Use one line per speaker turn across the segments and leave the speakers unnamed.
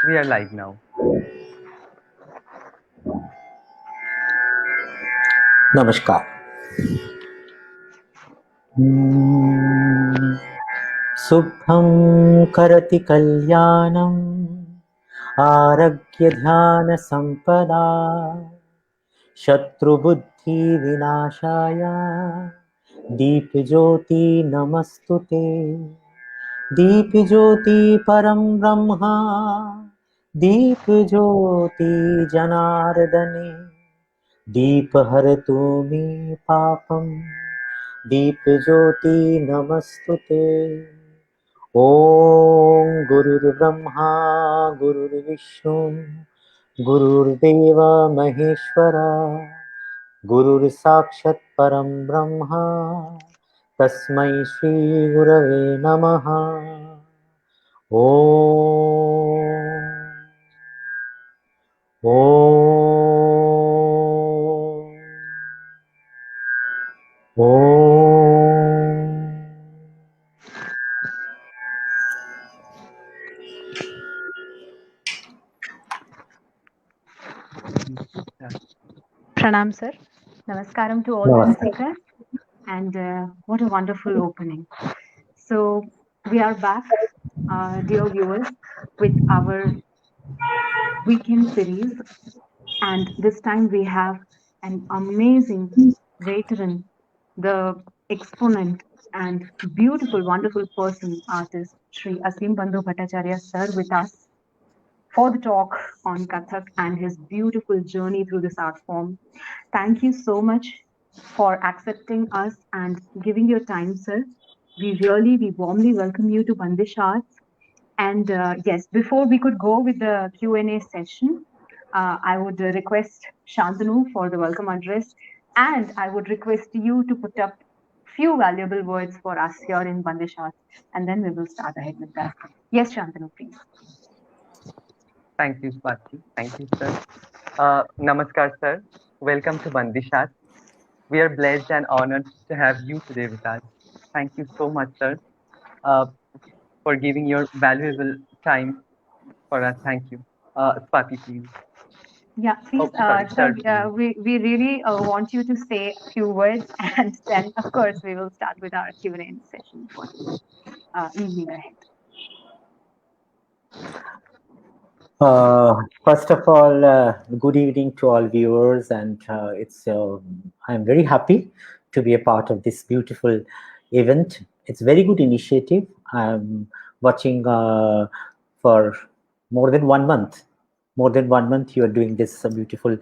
We are live now.
Namaskar. Subham karati kalyanam aragya dhyana sampada shatru buddhi vinashaya deep jyoti namastute deep jyoti param brahma deep jyoti janardane deep haratu me papam deep jyoti namastute ॐ गुरुर्ब्रह्मा गुरुर्विष्णु गुरुर्देव महेश्वरा गुरुर्साक्षात् परं ब्रह्म तस्मै श्री गुरवे नमः ॐ
Pranam sir. Namaskaram to all the
नमस्कार
speakers, and what a wonderful opening. So we are back, dear viewers, with our weekend series, and this time we have an amazing veteran, the exponent and beautiful, wonderful person, artist Sri Asim Bandhu Bhattacharya sir with us for the talk on Kathak and his beautiful journey through this art form. Thank you so much for accepting us and giving your time, sir. We warmly welcome you to Bandish Arts. And yes, before we could go with the Q&A session, I would request Shantanu for the welcome address, and I would request you to put up few valuable words for us here in Bandish Arts, and then we will start ahead with that. Yes, Shantanu, please.
Thank you, Swati. Thank you, sir. Namaskar, sir. Welcome to Bandishat. We are blessed and honored to have you today with us. Thank you so much, sir, uh, for giving your valuable time for us. Thank you. Swati, please.
Yeah, please,
Oh, sorry,
sir,
sir, please.
we really want you to say a few words, and then, of course, we will start with our Q&A session for the evening ahead.
First of all, good evening to all viewers, and I'm very happy to be a part of this beautiful event. It's a very good initiative. I'm watching for more than 1 month. More than 1 month, you are doing this beautiful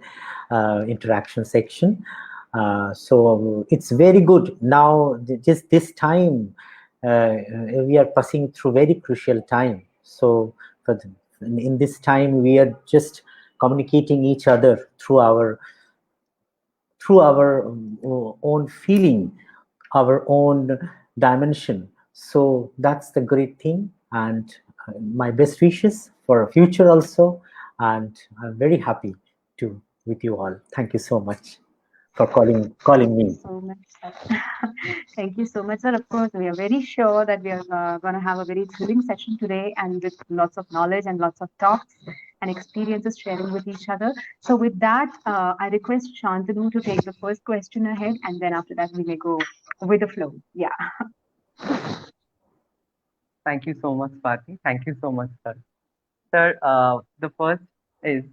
interaction section. So it's very good. Now, just this time, we are passing through very crucial time. So for in this time, we are just communicating each other through our own feeling, our own dimension. So that's the great thing, and my best wishes for future also. And I'm very happy to with you all. Thank you so much for calling
Thank you
me.
so much, sir. Thank you so much, sir. Of course, we are very sure that we are going to have a very thrilling session today, and with lots of knowledge and lots of talks and experiences sharing with each other. So, with that, I request Shantanu to take the first question ahead, and then after that, we may go with the flow. Yeah.
Thank you so much, Swati. Thank you so much, sir. Sir, the first is,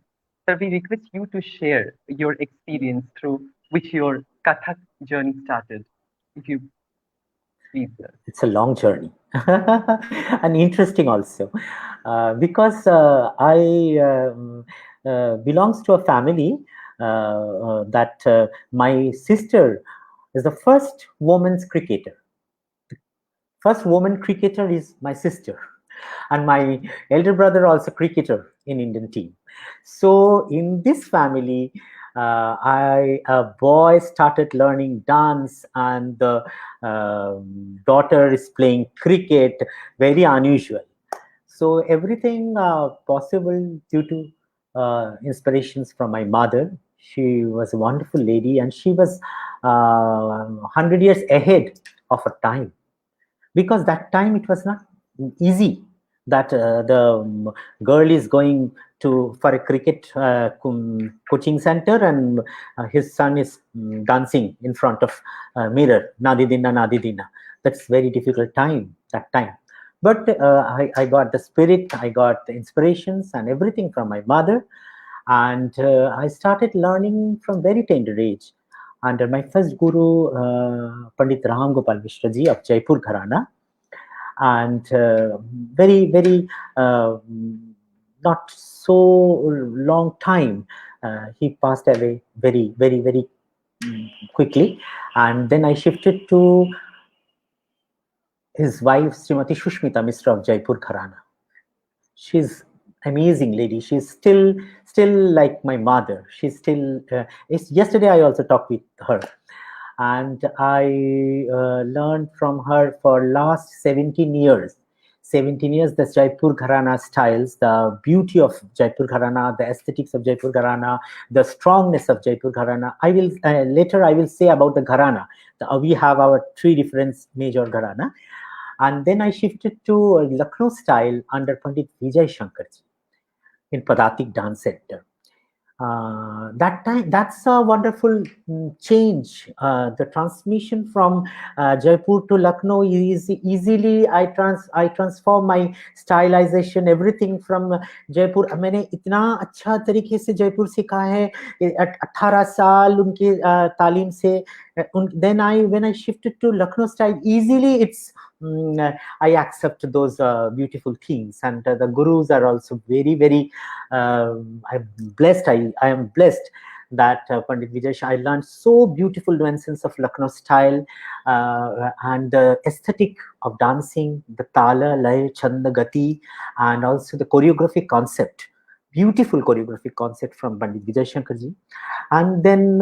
sir, we request you to share your experience through which your Kathak journey started. If you please, sir.
It's a long journey and interesting also, because I belongs to a family that my sister is the first woman's cricketer. First woman cricketer is my sister, and my elder brother also cricketer in Indian team. So in this family, a boy started learning dance, and the daughter is playing cricket. Very unusual. So everything possible due to inspirations from my mother. She was a wonderful lady, and she was 100 years ahead of her time, because that time it was not easy that the girl is going for a cricket coaching center, and his son is dancing in front of mirror, Nadidina, Nadidina. That's very difficult time, that time. But I got the spirit, I got the inspirations and everything from my mother. And I started learning from very tender age. Under my first guru, Pandit Ram Gopal Mishra ji of Jaipur Gharana, and very not so long time, he passed away very quickly. And then I shifted to his wife, Srimati Shushmita Mishra of Jaipur Gharana. She's amazing lady. She's still like my mother. She's still yesterday I also talked with her, and I learned from her for last 17 years. 17 years, the Jaipur Gharana styles, the beauty of Jaipur Gharana, the aesthetics of Jaipur Gharana, the strongness of Jaipur Gharana. I will later I will say about the Gharana. We have our 3 different major Gharana. And then I shifted to Lucknow style under Pandit Vijay Shankarji in Padatik Dance Center. That time, that's a wonderful change. The transmission from Jaipur to Lucknow is easily. I transform my stylization, everything from Jaipur. मैंने इतना अच्छा तरीके से जयपुर सीखा है 18 साल उनके तालीम से. Then when I shifted to Lucknow style, easily it's I accept those beautiful things, and the gurus are also very I'm blessed. I am blessed that Pandit Vijay, I learned so beautiful nuances of Lucknow style and the aesthetic of dancing, the tala, lay, chanda, gati, and also the choreographic concept. Beautiful choreographic concept from Pandit Vijay Shankarji. And then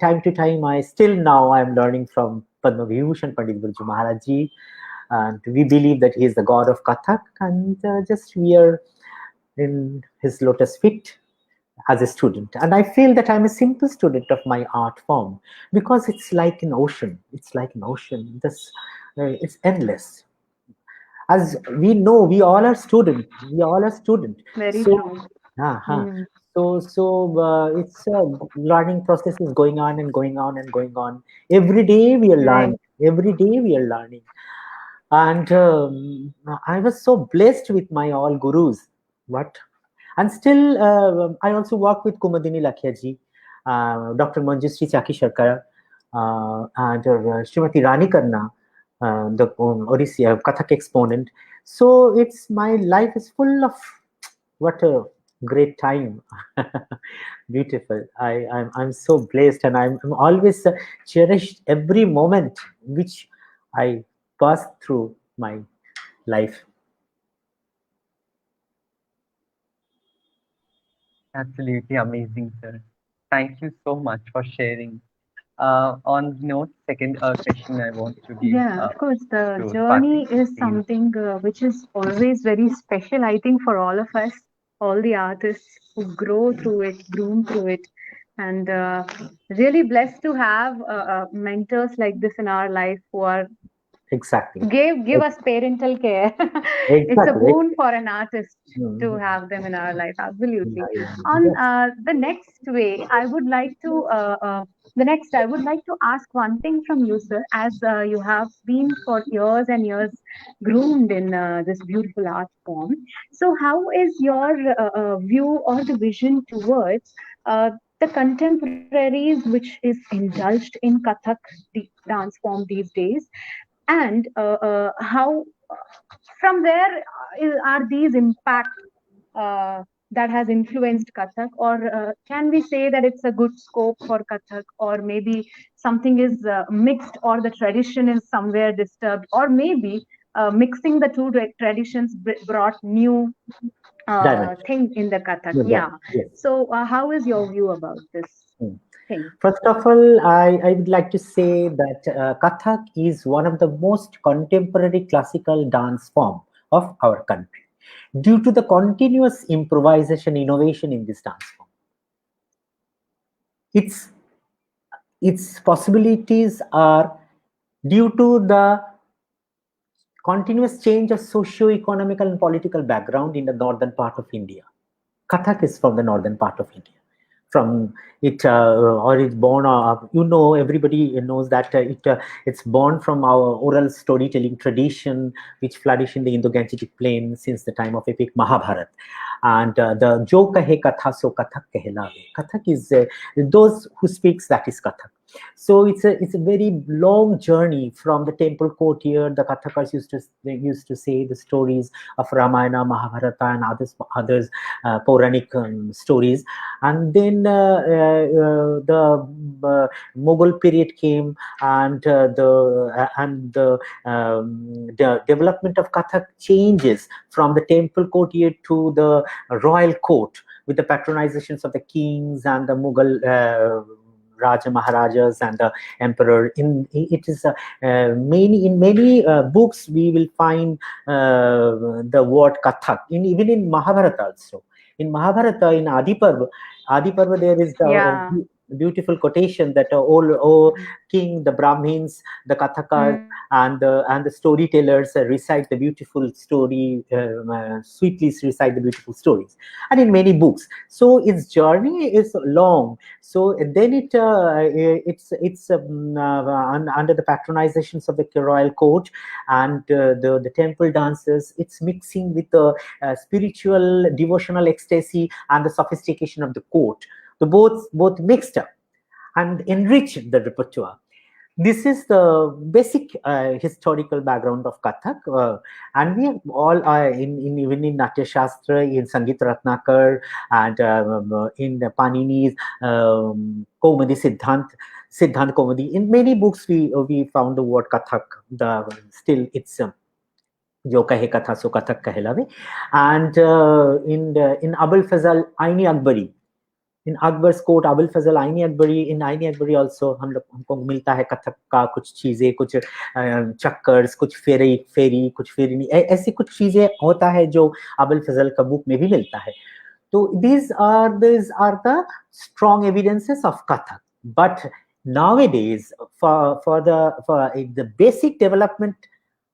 time to time, I am learning from Padma Vibhushan Pandit Birju Maharaj ji, and we believe that he is the god of Kathak, and just we are in his lotus feet as a student. And I feel that I'm a simple student of my art form, because it's like an ocean. It's like an ocean. It's endless. As we know, we all are student. We all are student.
Very
So,
true.
So it's a learning process is going on and going on and going on. Every day we are learning. Every day we are learning. And I was so blessed with my all gurus. And still, I also work with Kumadini Lakhyaji, Dr. Manjusri Chaki Sharkar, and Srimati Rani Karna, the Odissi Kathak exponent. So my life is full of what a great time. Beautiful. I'm so blessed, and I'm always cherished every moment which I pass through my life.
Absolutely amazing, sir. Thank you so much for sharing. On note, second question I want to give.
Yeah, of course, the
to
journey
Swati
is
is
something which is always very special, I think, for all of us, all the artists who grow through it, groom through it, and really blessed to have mentors like this in our life who are
Exactly.
give us parental care. It's a
Exactly.
boon for an artist to have them in our life. Absolutely. On the next way, I would like to I would like to ask one thing from you, sir, as you have been for years and years groomed in this beautiful art form. So, how is your view or the vision towards the contemporaries which is indulged in Kathak dance form these days? And how from where are these impact that has influenced Kathak, or can we say that it's a good scope for Kathak, or maybe something is mixed, or the tradition is somewhere disturbed, or maybe mixing the two traditions brought new thing in the Kathak? Yeah.
Yes.
So how is your view about this thing?
First of all, I would like to say that Kathak is one of the most contemporary classical dance form of our country, due to the continuous improvisation, innovation in this dance form. Its possibilities are due to the continuous change of socio-economical and political background in the northern part of India. Kathak is from the northern part of India. From it, or it's born, everybody knows that it's born from our oral storytelling tradition, which flourished in the Indo-Gangetic plain since the time of epic Mahabharata. And the Jo kahe katha so kathak kehlave. Kathak is those who speaks, that is Kathak. So it's a very long journey from the temple courtyard. The Kathakars used to say the stories of Ramayana, Mahabharata, and others Puranic stories. And then the Mughal period came, and the development of Kathak changes from the temple courtyard to the royal court, with the patronizations of the kings and the Mughal Raja Maharajas and the emperor. In many books we will find the word Kathak. Even in Mahabharata also. In Mahabharata, in Adi Parva, there is the beautiful quotation that king, the Brahmins, the Kathakas, and the storytellers recite the beautiful story, sweetly recite the beautiful stories, and in many books. So its journey is long. So then it's under the patronizations of the royal court and the temple dances. It's mixing with the spiritual, devotional ecstasy and the sophistication of the court. The both mixed up and enriched the repertoire. This is the basic historical background of Kathak, and we have all even in Natya Shastra, in Sangeet Ratnakar, and in Panini's Kaumudi Siddhant Kaumudi. In many books, we found the word Kathak. Still, it's Jo kahe katha so kathak kehlave. And in Abul Fazal Aini Akbari, in Akbar's court, Abul Fazal Aini Akbari, in Aini Akbari also हमको मिलता है कथक का कुछ चीजें, कुछ चक्कर्स, कुछ फेरी, कुछ फेरी, ऐसी कुछ चीजें होता है जो अबुल फजल का बुक में भी मिलता है. So these are the strong evidences of Kathak. But nowadays, for the basic development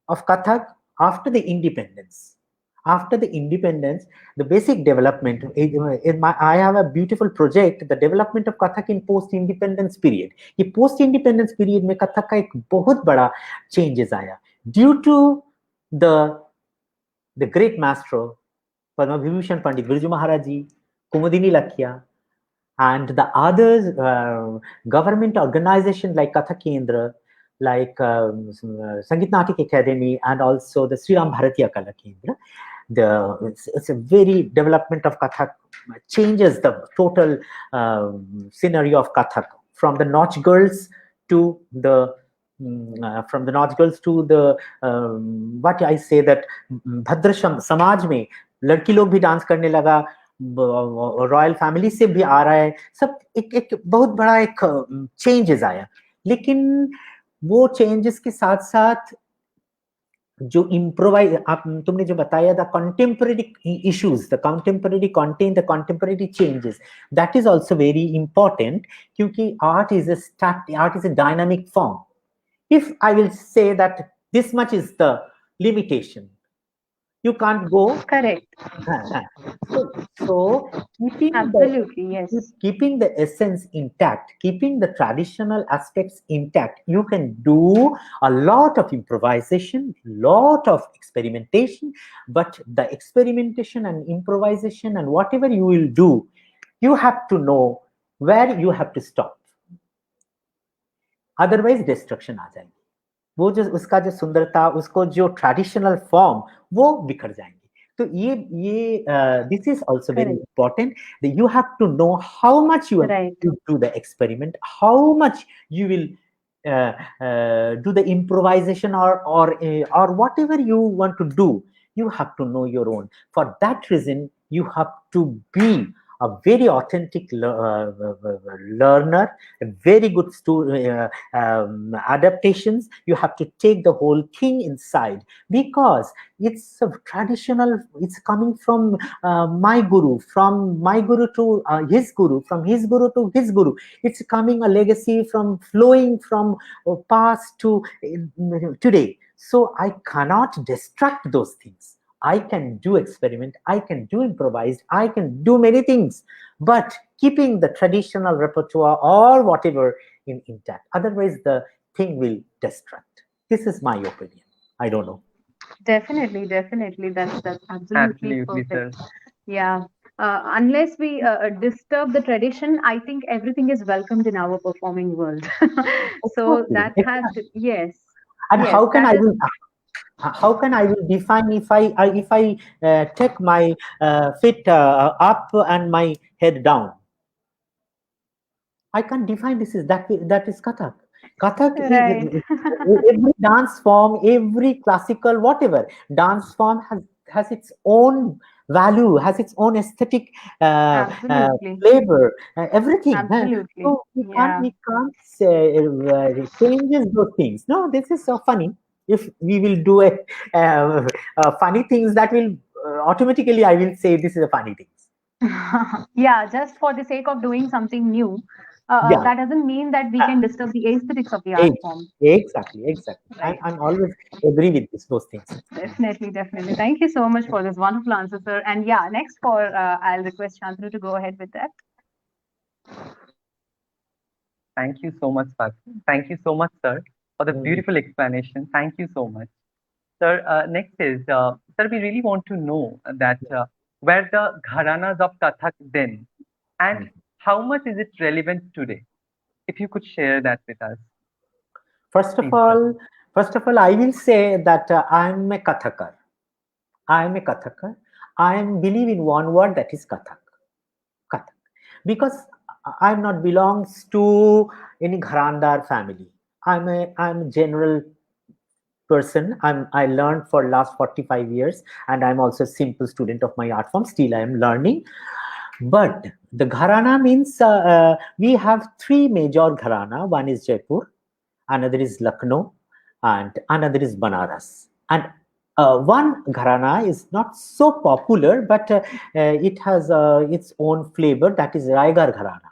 of Kathak after the independence. After the independence, the basic development, I have a beautiful project, the development of Kathak in post-independence period. ये post-independence period में Kathak का एक बहुत बड़ा changes आया due to the great maestro Padma Vibhushan Pandit Birju Maharaj ji, Kumudini Lakhia, and the other government organization like Kathak Kendra, like Sangeet Natak Academy, and also the Sri Ram Bharatiya Kala Kendra. It's a very development of Kathak changes the total scenario of Kathak from the Nautch girls to the what I say that Bhadra समाज में लड़की लोग भी dance करने लगा, royal family से भी आ रहा है, सब एक बहुत बड़ा एक चेंजेस आया. लेकिन वो चेंजेस के साथ साथ जो इम्प्रोवाइज तुमने जो बताया, the contemporary issues, the contemporary content, the contemporary changes, that is also very important, क्योंकि art is a dynamic form. If I will say that this much is the limitation, you can't go.
Correct.
So keeping
absolutely yes,
keeping the essence intact, keeping the traditional aspects intact, you can do a lot of improvisation, lot of experimentation. But the experimentation and improvisation and whatever you will do, you have to know where you have to stop. Otherwise destruction आ जाएगी. वो जो उसका जो सुंदरता, उसको जो traditional form, वो बिखर जाएंगे. तो ये this is also very important, that you have to know how much you have to do the experiment, how much you will do the improvisation or whatever you want to do. You have to know your own. For that reason, you have to be a very authentic learner, a very good adaptations. You have to take the whole thing inside, because it's a traditional, it's coming from my guru, from my guru to his guru, from his guru to his guru. It's coming a legacy from flowing from past to today. So I cannot distract those things. I can do experiment, I can do improvised, I can do many things, but keeping the traditional repertoire or whatever intact. Otherwise, the thing will distract. This is my opinion. I don't know.
Definitely, definitely. That's absolutely
Absolutely, sir.
perfect. Yeah. Unless we disturb the tradition, I think everything is welcomed in our performing world. So
Exactly.
that has to, yes,
And
yes, that is
how can I will define if I take my feet up and my head down? I can't define this is that is Kathak. Kathak,
right.
every dance form, every classical whatever dance form has its own value, has its own aesthetic
Absolutely,
flavor, everything.
absolutely.
So
Yeah.
we can't say changes those things. No, this is so funny. If we will do funny things, that will automatically I will say this is a funny things.
Yeah, just for the sake of doing something new,
Yeah.
that doesn't mean that we can disturb the aesthetics of the art
Ex-
form.
Exactly, exactly.
Right.
I'm always agree with those things.
Definitely, definitely. Thank you so much for this wonderful answer, sir. And yeah, next for I'll request Shantanu to go ahead with that.
Thank you so much, Fatima. Thank you so much, sir, for the
Mm.
beautiful explanation. Thank you so much. Sir, next is, sir, we really want to know that where the gharanas of Kathak then, and
Mm.
how much is it relevant today? If you could share that with us,
First of
please, sir.
all, first of all, I will say that I'm a Kathakar. I am a Kathakar. I am believe in one word, that is Kathak. Kathak. Because I'm not belongs to any Gharandar family. I'm a general person. I learned for last 45 years, and I'm also a simple student of my art form. Still I am learning. But the gharana means we have three major gharana. One is Jaipur, another is Lucknow, and another is Banaras. And one gharana is not so popular, but it has its own flavor. That is Raigarh gharana.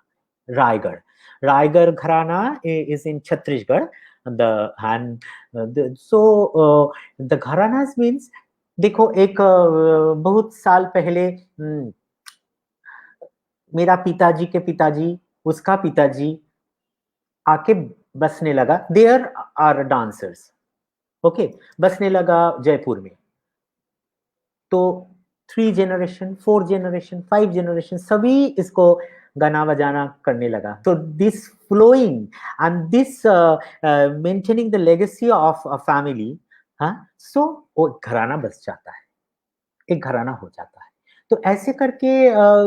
Raigarh. Raigarh gharana is in Chhattisgarh. The gharanas means देखो एक बहुत साल पहले मेरा पिताजी के पिताजी उसका पिताजी आके बसने लगा देयर आर डांसर्स ओके बसने लगा जयपुर में तो 3 जनरेशन 4 जनरेशन 5 जनरेशन सभी इसको गाना बजाना करने लगा तो this flowing and this maintaining the legacy of a family हाँ सो वो घराना बस जाता है एक घराना हो जाता है तो ऐसे करके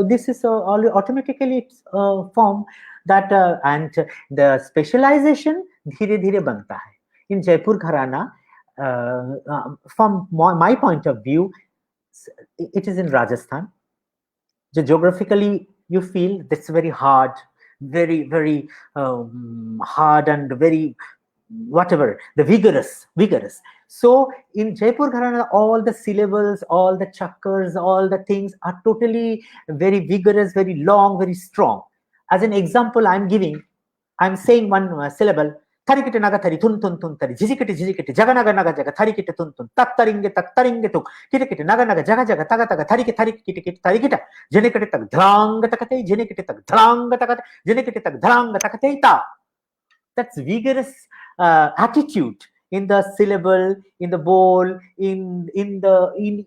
this is automatically form that and the specialisation धीरे धीरे बनता है in Jaipur gharana from my point of view it is in Rajasthan. Geographically, you feel that's very hard, very hard and very whatever the vigorous. So in Jaipur Gharana, all the syllables, all the chakras, all the things are totally very vigorous, very long, very strong. As an example, I'm saying one syllable. Tarikite naga tari tun tun tun tari jizikite jaga naga jaga tarikite tun tun tak taringe tuk kitekite naga jaga taga tarike kite tarikita jenekite tak dhrang takate jenekite tak dhrang takate jenekite tak dhrang takate ta. That's vigorous attitude in the syllable, in the bowl, in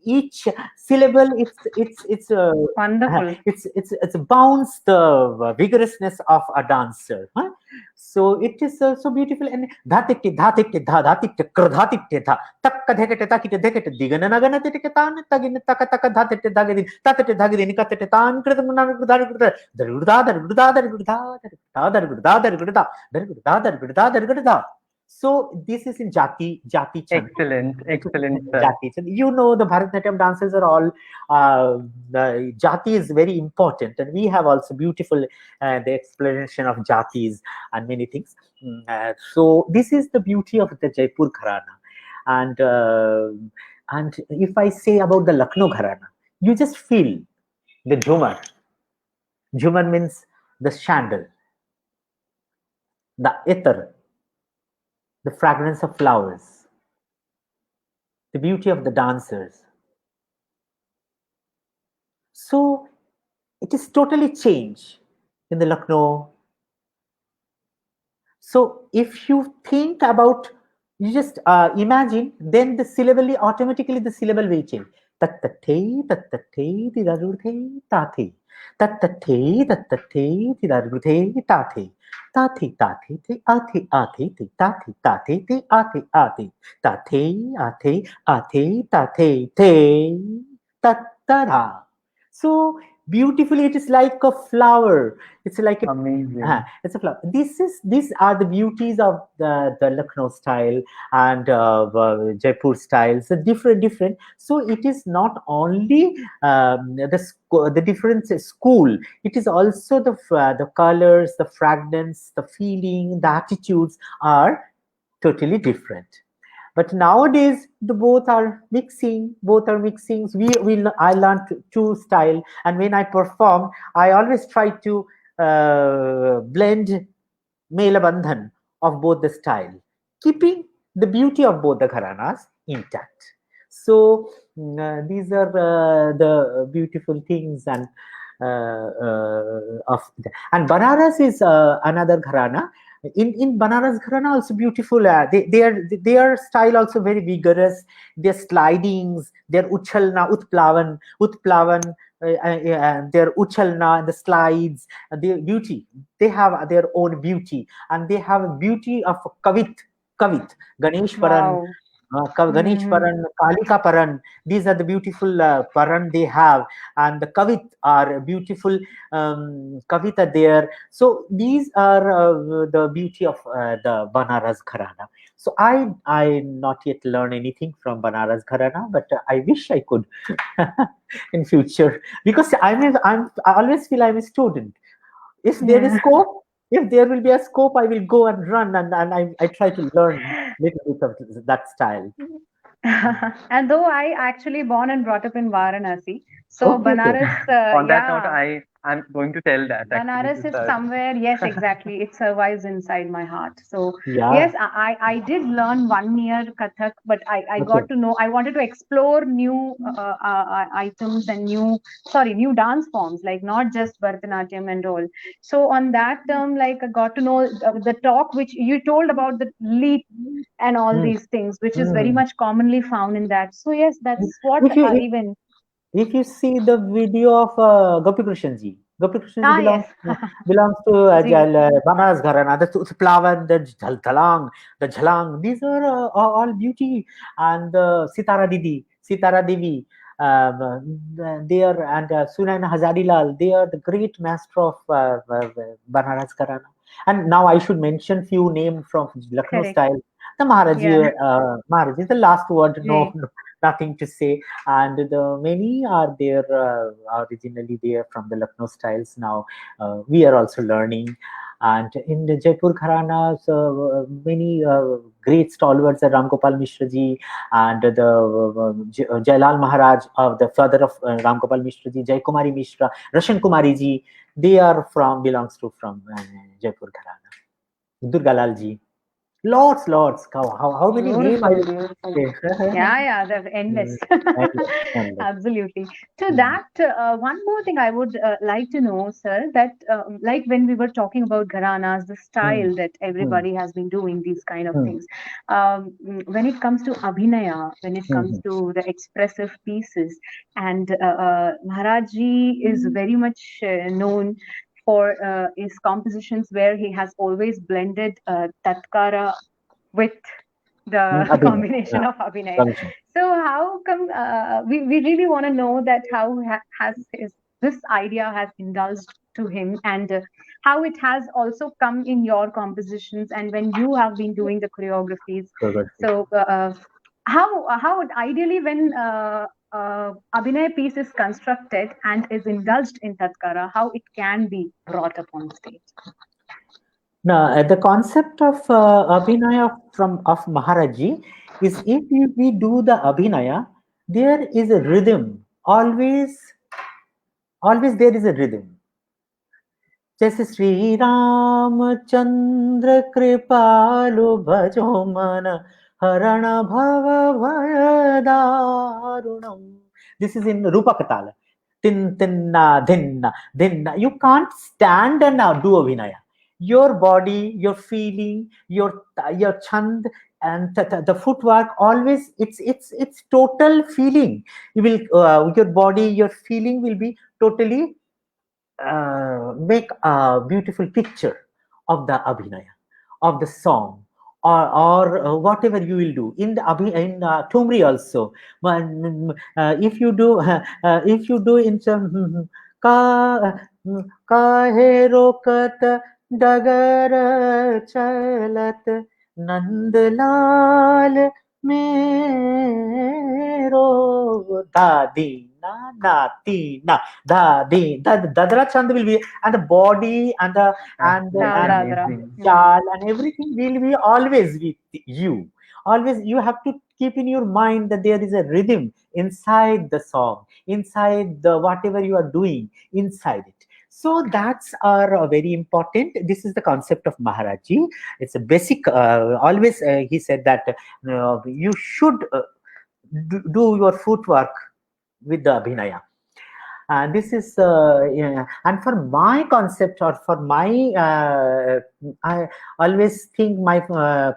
each syllable. It's
Wonderful.
it's bounce the vigorousness of a dancer. Huh? So it is so beautiful. And dhatikte kradhatikte dha takka dhekete takite dhekete digana nagana tete tan tagin taka dhatikte dhagedin tatete dhagedin katete tan kridamana dargurda dargurda dargurda dargurda dargurda dargurda dargurda dargurda dargurda dargurda. So this is in Jati Chand.
Excellent, sir.
Jati Chand. You know, the Bharatanatyam dances are all, the Jati is very important, and we have also beautiful the explanation of Jatis and many things. So this is the beauty of the Jaipur Gharana, and if I say about the Lucknow Gharana, you just feel the Jhumar. Jhumar means the chandel, the ether, the fragrance of flowers, the beauty of the dancers. So it is totally changed in the Lucknow. So if you think about, you just imagine, then the syllable, automatically the syllable will change. Tattate, tattate, tidarurthe, tate. Tattate, tattate, tidarurthe, tate. Tate, tate, te, ate, ate, te, tate, tate, te, ate, ate. Tate, ate, ate, tate, te. Tattara. So beautifully, it is like a flower. It's like a
Amazing.
it's a flower. These are the beauties of the Lucknow style and Jaipur style. So different. So it is not only the different school. It is also the colors, the fragrance, the feeling, the attitudes are totally different. But nowadays the both are mixing. I learned two style, and when I perform, I always try to blend Mela Bandhan of both the style, keeping the beauty of both the gharanas intact. So these are the beautiful things, and and Banaras is another gharana. In Banaras Gharana also beautiful. Their style also very vigorous. Their slidings, their uchalna, utplavan, their uchalna, the slides, their beauty. They have their own beauty, and they have a beauty of kavit, Ganesh Paran.
Wow.
Ganesh Paran, Kalika Paran, these are the beautiful Paran they have, and the Kavit are beautiful Kavita there. So these are the beauty of the Banaras Gharana. So I not yet learn anything from Banaras Gharana, but I wish I could in future, because I always feel I'm a student. If there is scope, if there will be a scope, I will go and run, and I try to learn little bit of that style.
And though I actually born and brought up in Varanasi, so
Okay.
Banaras,
On that note,
yeah,
I'm going to tell that actually
Banaras
to
is
sir.
somewhere, yes, exactly. It survives inside my heart. So,
Yeah.
yes, I did learn 1 year Kathak, but I
Okay.
got to know, I wanted to explore new items and new dance forms, like not just Bharatanatyam and all. So, on that term, like I got to know the talk which you told about the leap and all
Mm.
these things, which is very
Mm.
much commonly found in that. So, yes, that's what
If you
even.
if you see the video of Gopi Krishan ji
Ah,
belongs
yes.
belongs to
Ji.
Banaras Gharana, the Utplavan, the Dhalang, the Jhalang. These are all beauty, and Sitara Devi. They are, and Sunaina Hazarilal. They are the great master of Banaras Gharana. And now I should mention few names from Lucknow
Correct.
style. The Maharaji,
Yeah.
Maharaji is the last word.
Ji.
Nothing to say. And the many are there originally there from the Lucknow styles. Now we are also learning. And in the Jaipur Gharanas, many great stalwarts are Ram Gopal Mishra ji, and the Jailal Maharaj, of the father of Ram Gopal Mishra ji, Jai Kumari Mishra, Rashan Kumari ji. They are belongs to from Jaipur Gharana. Durga Lal ji. Lots. How many names I
Beautiful,
will
beautiful.
say?
Yeah, they're endless.
Endless.
Absolutely. To
Mm.
that, one more thing I would like to know, sir, that like when we were talking about gharanas, the style that
Mm.
everybody has been doing, these kind of
Mm.
things. When it comes to abhinaya, when it comes
Mhm.
to the expressive pieces, and Maharaji is very much known for his compositions where he has always blended tatkara with the
Abhinay.
combination
Yeah.
of Abhinay.
Function.
So how come we really want to know that how has his this idea has indulged to him, and how it has also come in your compositions and when you have been doing the choreographies. So how ideally when Abhinay piece is constructed and is indulged in Tatkara, how it can be brought up on stage?
Now, the concept of Abhinaya of Maharaji is, if we do the Abhinaya, there is a rhythm. Always there is a rhythm. जैसे श्री रामचंद्र कृपालु भजो मन हरण भव भय दारुणम. This is in Rupakatala. Tin tinna dhinna dhinna. You can't stand and do Abhinaya. Your body, your feeling, your chand and the footwork, always it's total feeling. You will your body, your feeling will be totally make a beautiful picture of the Abhinaya, of the song, or whatever you will do in the Tumri also. If you do in some काहे रोकत डगर चलत नंदलाल मेरो दादी na nati na dadi dadra chand will be, and the body and the chal and everything will be always with you. Always you have to keep in your mind that there is a rhythm inside the song, inside the whatever you are doing inside it. So that's are very important. This is the concept of Maharaji. It's a basic. Always he said that you should do your footwork with the Abhinaya. And this is and for my concept, or for my I always think my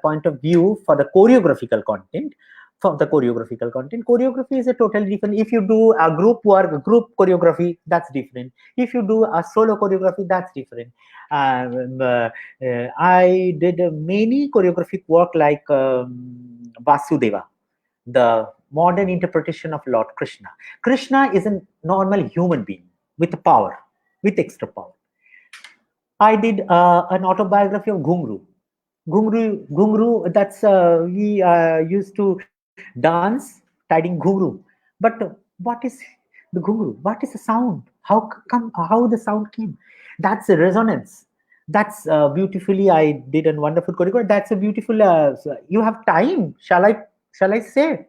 point of view for the choreographical content. Choreography is a totally different. If you do a group work, group choreography, that's different. If you do a solo choreography, that's different. I did many choreographic work like Vasudeva, the modern interpretation of Lord Krishna. Krishna is a normal human being with power, with extra power. I did an autobiography of Ghungru. Ghungru, that's we used to dance tiding Ghungru. But what is the Ghungru? What is the sound? How the sound came? That's a resonance. That's beautifully. I did a wonderful choreography. That's a beautiful. You have time? Shall I say?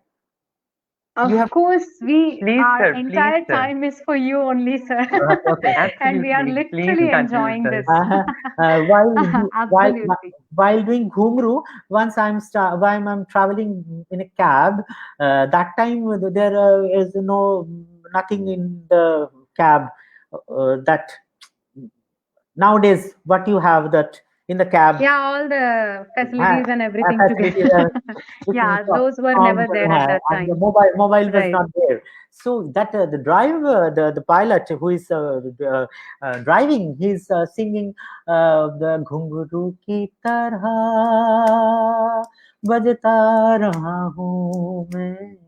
Of course, our
Please,
entire
sir.
time is for you only, sir.
Okay.
And we are literally enjoying this.
While doing Ghumru, once while I'm traveling in a cab, that time there is nothing in the cab that nowadays what you have that in the cab.
Yeah, all the facilities and everything together. Yeah, those were never there at that time.
And the mobile was not there. So that the driver, the pilot who is driving, he's singing the Ghunguru ki tarha bajta raha hu main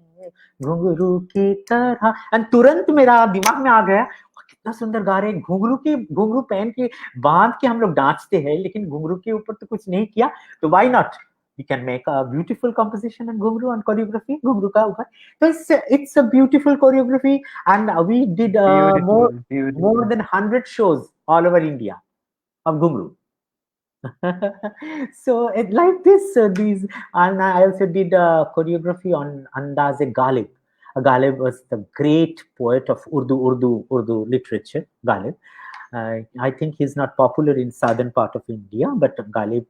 घुंघरू की तरह, and तुरंत मेरा दिमाग में आ गया कितना सुंदर गा रहे हैं. घुंघरू पहन के बांध के हम लोग नाचते हैं, लेकिन घुंघरू के ऊपर तो कुछ नहीं किया, तो why not? We can make a beautiful composition and Ghungru and choreography. Ghungru ka upar. So it's a beautiful choreography, and we did more than 100 shows all over India of Ghungru. So like this, these, and I also did choreography on Andaze Ghalib. Ghalib was the great poet of Urdu literature. Ghalib. I think he's not popular in southern part of India, but Ghalib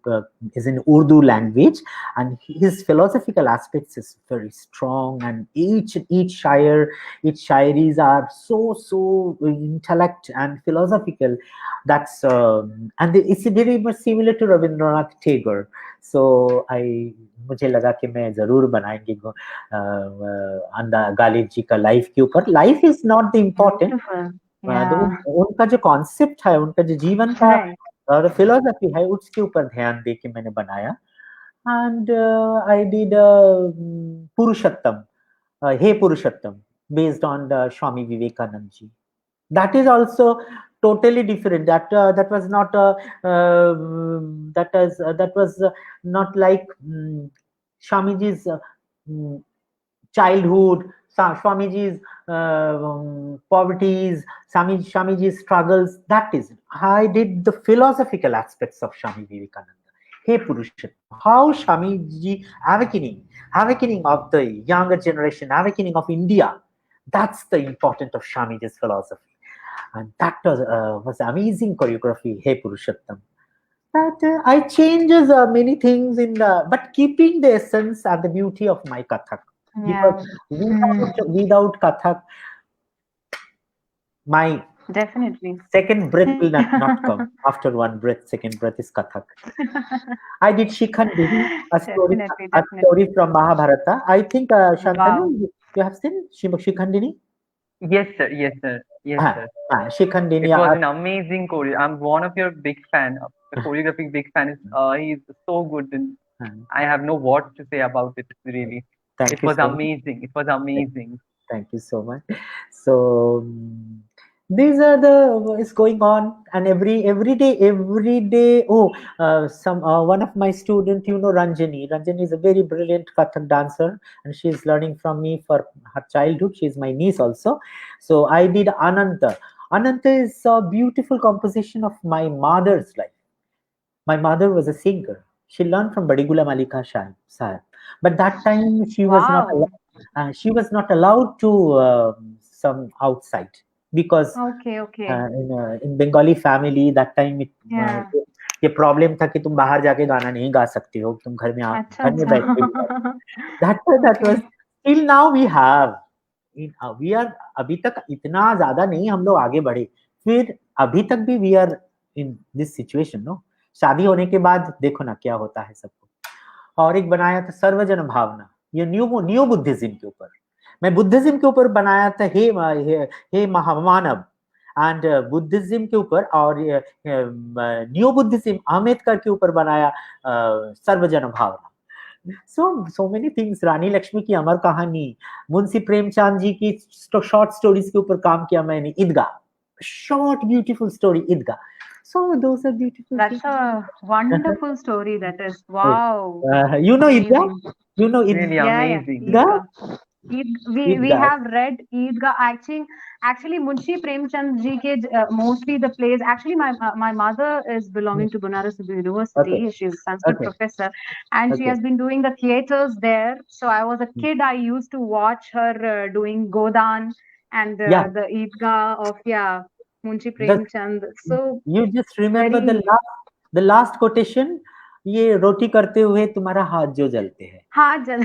is in Urdu language, and his philosophical aspects is very strong, and each shairis are so intellect and philosophical. That's and it's very much similar to Rabindranath Tagore. So मुझे लगा कि मैं जरूर बनाएंगे गालिब जी का life के ऊपर. Life is not the important, उनका जो कॉन्सेप्ट है, उनका जो जीवन का और फिलोसफी है, उसके ऊपर ध्यान दे के मैंने बनाया. एंड आई डिड पुरुषोत्तम, हे Purushottam, based on the Swami Vivekananda ji. That is also totally different. That was not that was not like Swamiji's childhood, Swamiji's poverties, Swamiji's struggles. That is, I did the philosophical aspects of Swami Vivekananda. Hey Purushottam, how Swamiji awakening of the younger generation, awakening of India. That's the important of Swamiji's philosophy. And that was amazing choreography. Hey Purushottam. That I changes many things in the, but keeping the essence and the beauty of my Kathak.
Yeah.
Because without Kathak, my
Definitely.
second breath will not come. After one breath, second breath is Kathak. I did Shikhandini, a story from Mahabharata. I think Shantanu,
Wow.
you have seen Shikhandini?
Yes, sir. Yes, sir. Yes, sir.
Shikhandini.
It was an amazing choreo. I'm one of your big fan. The choreographic big fan is he's so good, and I have no words to say about it. Really, it was amazing. It was amazing.
Thank you so much. So these are the is going on, and every day. Oh, one of my student, Ranjani. Ranjani is a very brilliant Kathak dancer, and she is learning from me for her childhood. She is my niece also. So I did Ananta. Ananta is a beautiful composition of my mother's life. My mother was a singer. She learned from Badigula Malika Sahib, but that time she was not. She was not allowed to some outside because in Bengali family that time ये problem था कि तुम बाहर जाके गाना नहीं गा सकते हो, तुम घर में घर में बैठ के that was till now we are अभी तक इतना ज्यादा नहीं हम लोग आगे बढ़े, फिर अभी तक भी we are in this situation, no? शादी होने के बाद देखो ना क्या होता है सबको. और एक बनाया था सर्वजन भावना, ये न्यू बुद्धिज्म के ऊपर. मैं बुद्धिज्म के ऊपर बनाया था हे महामानव, एंड बुद्धिज्म के ऊपर और न्यू बुद्धिज्म अम्बेडकर के ऊपर बनाया सर्वजन भावना. so many things. रानी लक्ष्मी की अमर कहानी, मुंशी प्रेमचंद जी की शॉर्ट स्टोरीज के ऊपर काम किया मैंने. ईदगाह, short beautiful story, Idga. So those are beautiful.
That's things. A wonderful story. That is, wow.
You know Idga? You know Idga?
Really amazing.
Yeah, we have read Idga. Actually, Munshi Premchand ji ke mostly the plays. Actually, my mother is belonging to Banaras University. Okay. She's a Sanskrit professor, and she has been doing the theaters there. So I was a kid. I used to watch her doing Godan and the Idga of Munshi Premchand. So
you just remember the last quotation. ये रोटी करते हुए तुम्हारा हाथ जो जलते हैं.
हाथ जल.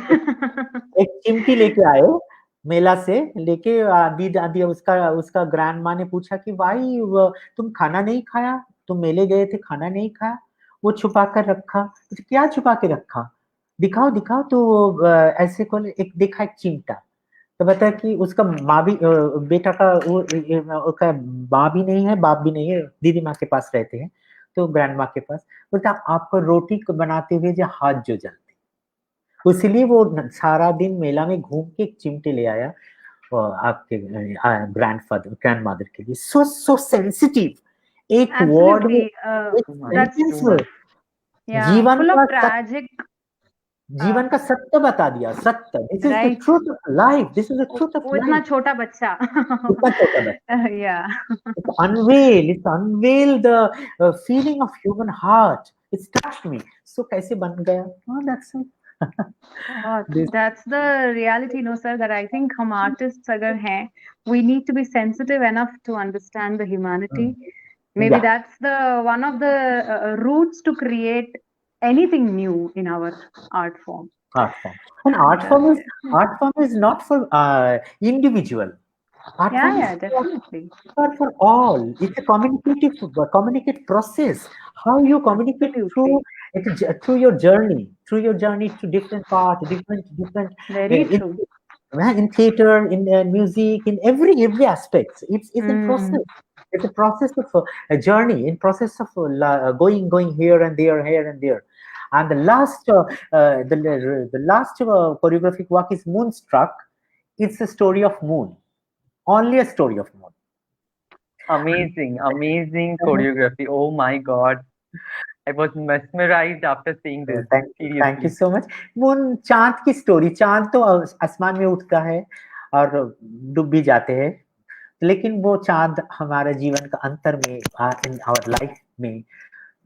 एक चिमटी लेके आए मेला से, लेके आदि उसका ग्रैंड माँ ने पूछा कि भाई तुम खाना नहीं खाया, तुम मेले गए थे खाना नहीं खाया. वो छुपा कर रखा. क्या छुपा के रखा? दिखाओ. तो ऐसे को एक देखा एक चिमटा. तो बता कि उसका माँ भी बेटा का उसका माँ भी नहीं है, बाप भी नहीं है, दीदी माँ के पास रहते हैं. तो ग्रैंड माँ के पास बोलता आपको रोटी को बनाते हुए जो हाथ जो जलते, इसलिए वो सारा दिन मेला में घूम के एक चिमटे ले आया आपके ग्रैंड मदर के लिए. So sensitive. एक वर्ड जीवन का सत्य बता दिया. सत्य. This is the truth of life. This is the truth of life.
इतना छोटा बच्चा.
It's unveil the feeling of human heart. It's touched me. So कैसे बन गया? Oh, that's it.
That's the reality, no sir, that I think हम artists अगर हैं, we need to be sensitive enough to understand the humanity. Maybe that's the one of the roots to create anything new in our art form.
And art form is not for individual.
Definitely.
For all. It's a communicative process. How you communicate through your journey to different parts, different.
Very true.
In theater, in music, in every aspect. It's a process. It's a process of a journey, in process of going here and there. And the last choreographic work is Moonstruck. It's a story of moon. Only a story of moon.
Amazing choreography. Oh my God. I was mesmerized after seeing this.
Thank you
Seriously.
So much. Moon, चांद की story, चांद तो आसमान में उठता है और डूब भी जाते हैं, लेकिन वो चांद हमारे जीवन का अंतर में, इन आवर लाइफ में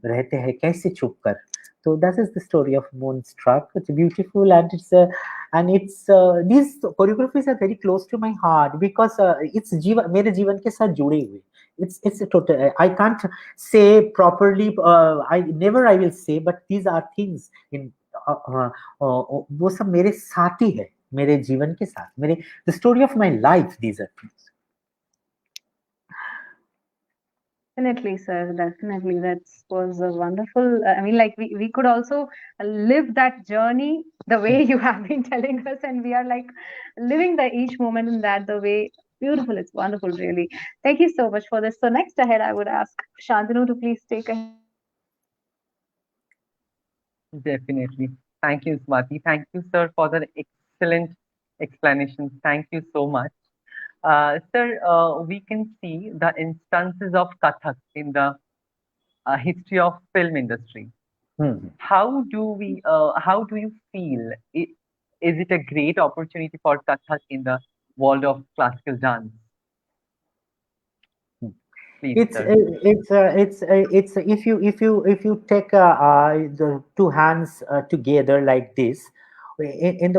रहते हैं कैसे छुप कर। So that is the story of Moonstruck. It's beautiful, and it's these choreographies are very close to my heart because it's मेरे जीवन के साथ जुड़े हुए। It's a total. I can't say properly. I will say, but these are things in वो सब मेरे साथ ही है, मेरे जीवन के साथ, मेरे the story of my life. These are things.
Definitely, sir. Definitely. That was a wonderful. I mean, like we could also live that journey the way you have been telling us, and we are like living the each moment in that the way. Beautiful. It's wonderful, really. Thank you so much for this. So next ahead, I would ask Shantanu to please take ahead.
Definitely. Thank you, Swati. Thank you, sir, for the excellent explanations. Thank you so much. Sir, we can see the instances of Kathak in the history of film industry. How do you feel? Is it a great opportunity for Kathak in the world of classical dance? Please,
It's
sir.
it's if you take the two hands together like this, and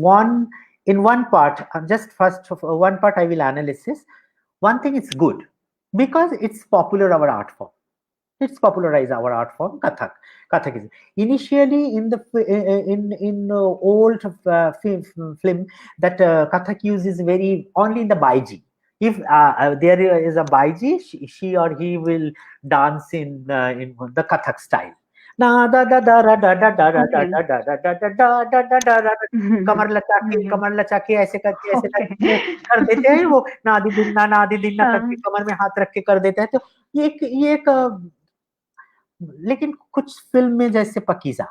one in one part, just first of one part I will analysis. One thing is good because it's popular our art form. It's popularized our art form, Kathak. Kathak is initially in the old film that Kathak uses very only in the Baiji. If there is a Baiji, she or he will dance in the Kathak style. Na da da da da da da da da da da da da da da da da da da, कमर लचा के ऐसे करके कर देते हैं वो, नादी दिन्ना करके कमर में हाथ रख के कर देते हैं। तो ये एक लेकिन कुछ फिल्म में जैसे पकीजा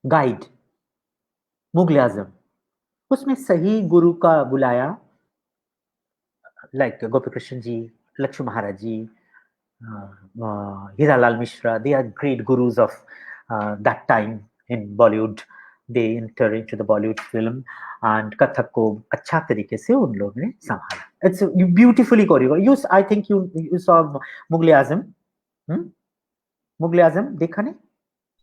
गाइड, मुगल आजम, उसमें सही गुरु का बुलाया, like Gopi Krishna ji, Lakshmi Maharaj ji, Hiralal Mishra, they are great gurus of that time in Bollywood. They enter into the Bollywood film and Kathak को अच्छा तरीके से उन लोग ने संभाला. It's beautifully choreographed. I think you saw Mughal आजम. मुगल आजम देखा नहीं?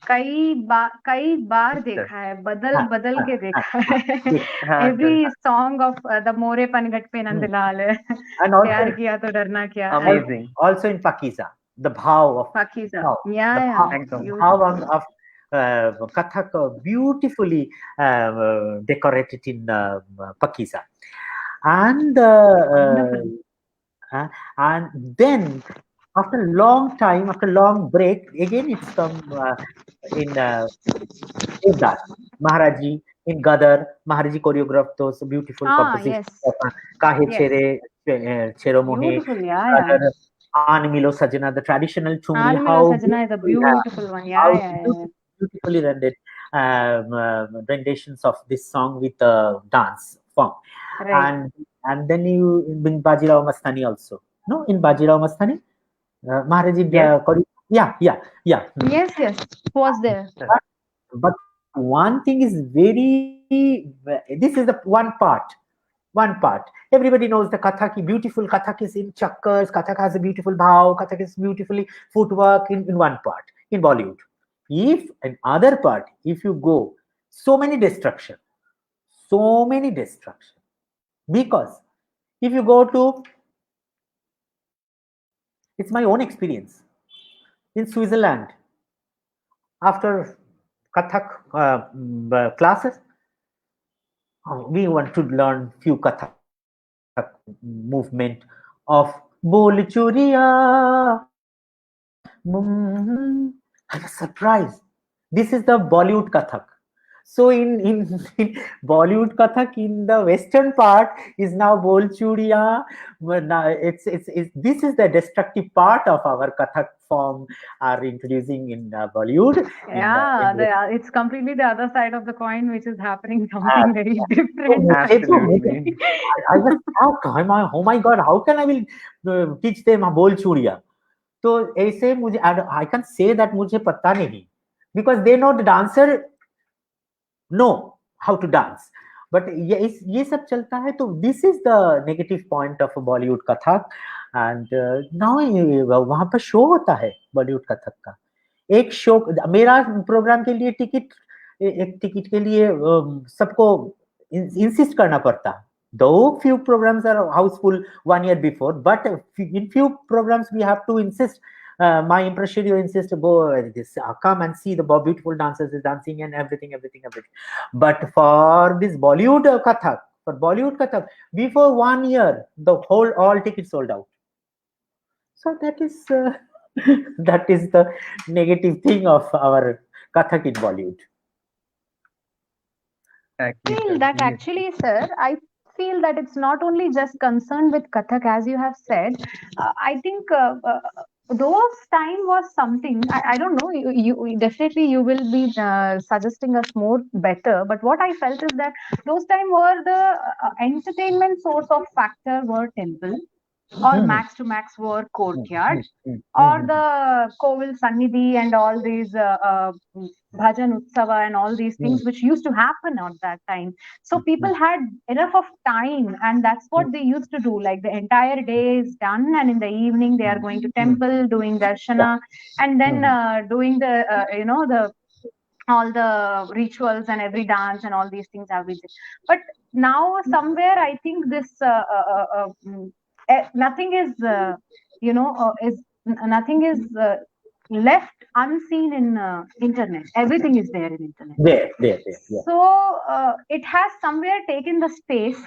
कई बार देखा है, बदल के देखा है. Every song of the मोरे पनघट पे नंदलाल, प्यार किया तो डरना क्या.
Amazing.
Also in Pakiza, the bhav of
Pakiza.
The bhav of Kathak beautifully decorated in Pakiza, and then after a long time, after a long break, again it's come in Devdas, Maharaji in Gadar. Maharaji choreographed those beautiful compositions of Kahe Chere Chero Mohe, Gadar, Aan Milo Sajna, the traditional Thumri.
How Sajna is a beautiful one.
Beautifully rendered renditions of this song with dance form.
Right.
And then you in Bajirao Mastani also. No, in Bajirao Mastani, Maharaji.
Yes.
Yes, was there.
But one thing is this is the one part. Everybody knows the Kathak, beautiful Kathak is in chakkars, Kathak has a beautiful bhav, Kathak is beautifully footwork in one part, in Bollywood. If in other part, if you go, so many destruction. Because if you go to, it's my own experience. In Switzerland, after Kathak classes, we want to learn few Kathak movement of Bol Churiya. I was surprised. This is the Bollywood Kathak. So in Bollywood Kathak, in the western part is now Bol Churiya. But now it's this is the destructive part of our Kathak form are introducing in Bollywood.
Yeah, it's completely the other side of the coin, which is happening something very different.
Absolutely.
I was shocked. Oh my God, how can I will teach them Bol Churiya? तो ऐसे मुझे I can say that मुझे पता नहीं, because they know the dancer know how to dance. But ये सब चलता है, तो this is the negative point of Bollywood Kathak. And now वहाँ पर शो होता है बॉलीवुड कथक का, एक शो मेरा प्रोग्राम के लिए टिकट, एक टिकट के लिए सबको इंसिस्ट करना पड़ता. Though few programs are houseful 1 year before, but in few programs we have to insist. My impresario insists, come and see the beautiful dancers is dancing and everything. But for this Bollywood Kathak, before 1 year, the all tickets sold out. So that is that is the negative thing of our Kathak in Bollywood.
I feel that actually, sir, I feel that it's not only just concerned with Kathak, as you have said. I think those time was something, I don't know, you definitely you will be suggesting us more better, but what I felt is that those time were the entertainment source of factor were temple, or max to max were courtyard, or the Kovil Sannidhi and all these Bhajan Utsava and all these things which used to happen at that time. So people had enough of time, and that's what they used to do. Like the entire day is done, and in the evening they are going to temple, doing darshana, and then doing the the all the rituals and every dance and all these things have been. But now somewhere I think this nothing is nothing is left unseen in internet. Everything is there in internet.
There. Yeah.
So it has somewhere taken the space.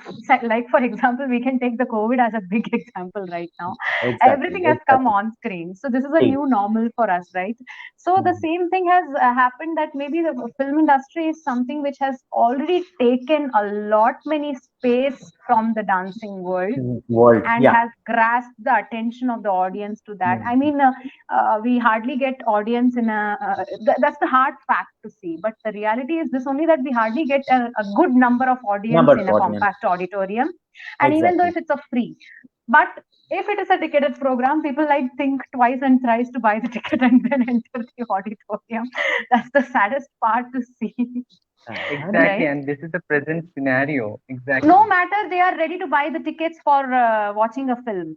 Like for example, we can take the COVID as a big example right now.
Exactly,
Everything has come on screen. So this is a new normal for us, right? So the same thing has happened, that maybe the film industry is something which has already taken a lot many space from the dancing world and has grasped the attention of the audience to that. I mean, we hardly get audience in that's the hard fact to see. But the reality is this only, that we hardly get a good number of audience in a compact auditorium. And even though if it's a free, but if it is a ticketed program, people think twice and thrice to buy the ticket and then enter the auditorium. That's the saddest part to see.
Exactly, right? And this is the present scenario. Exactly.
No matter, they are ready to buy the tickets for watching a film.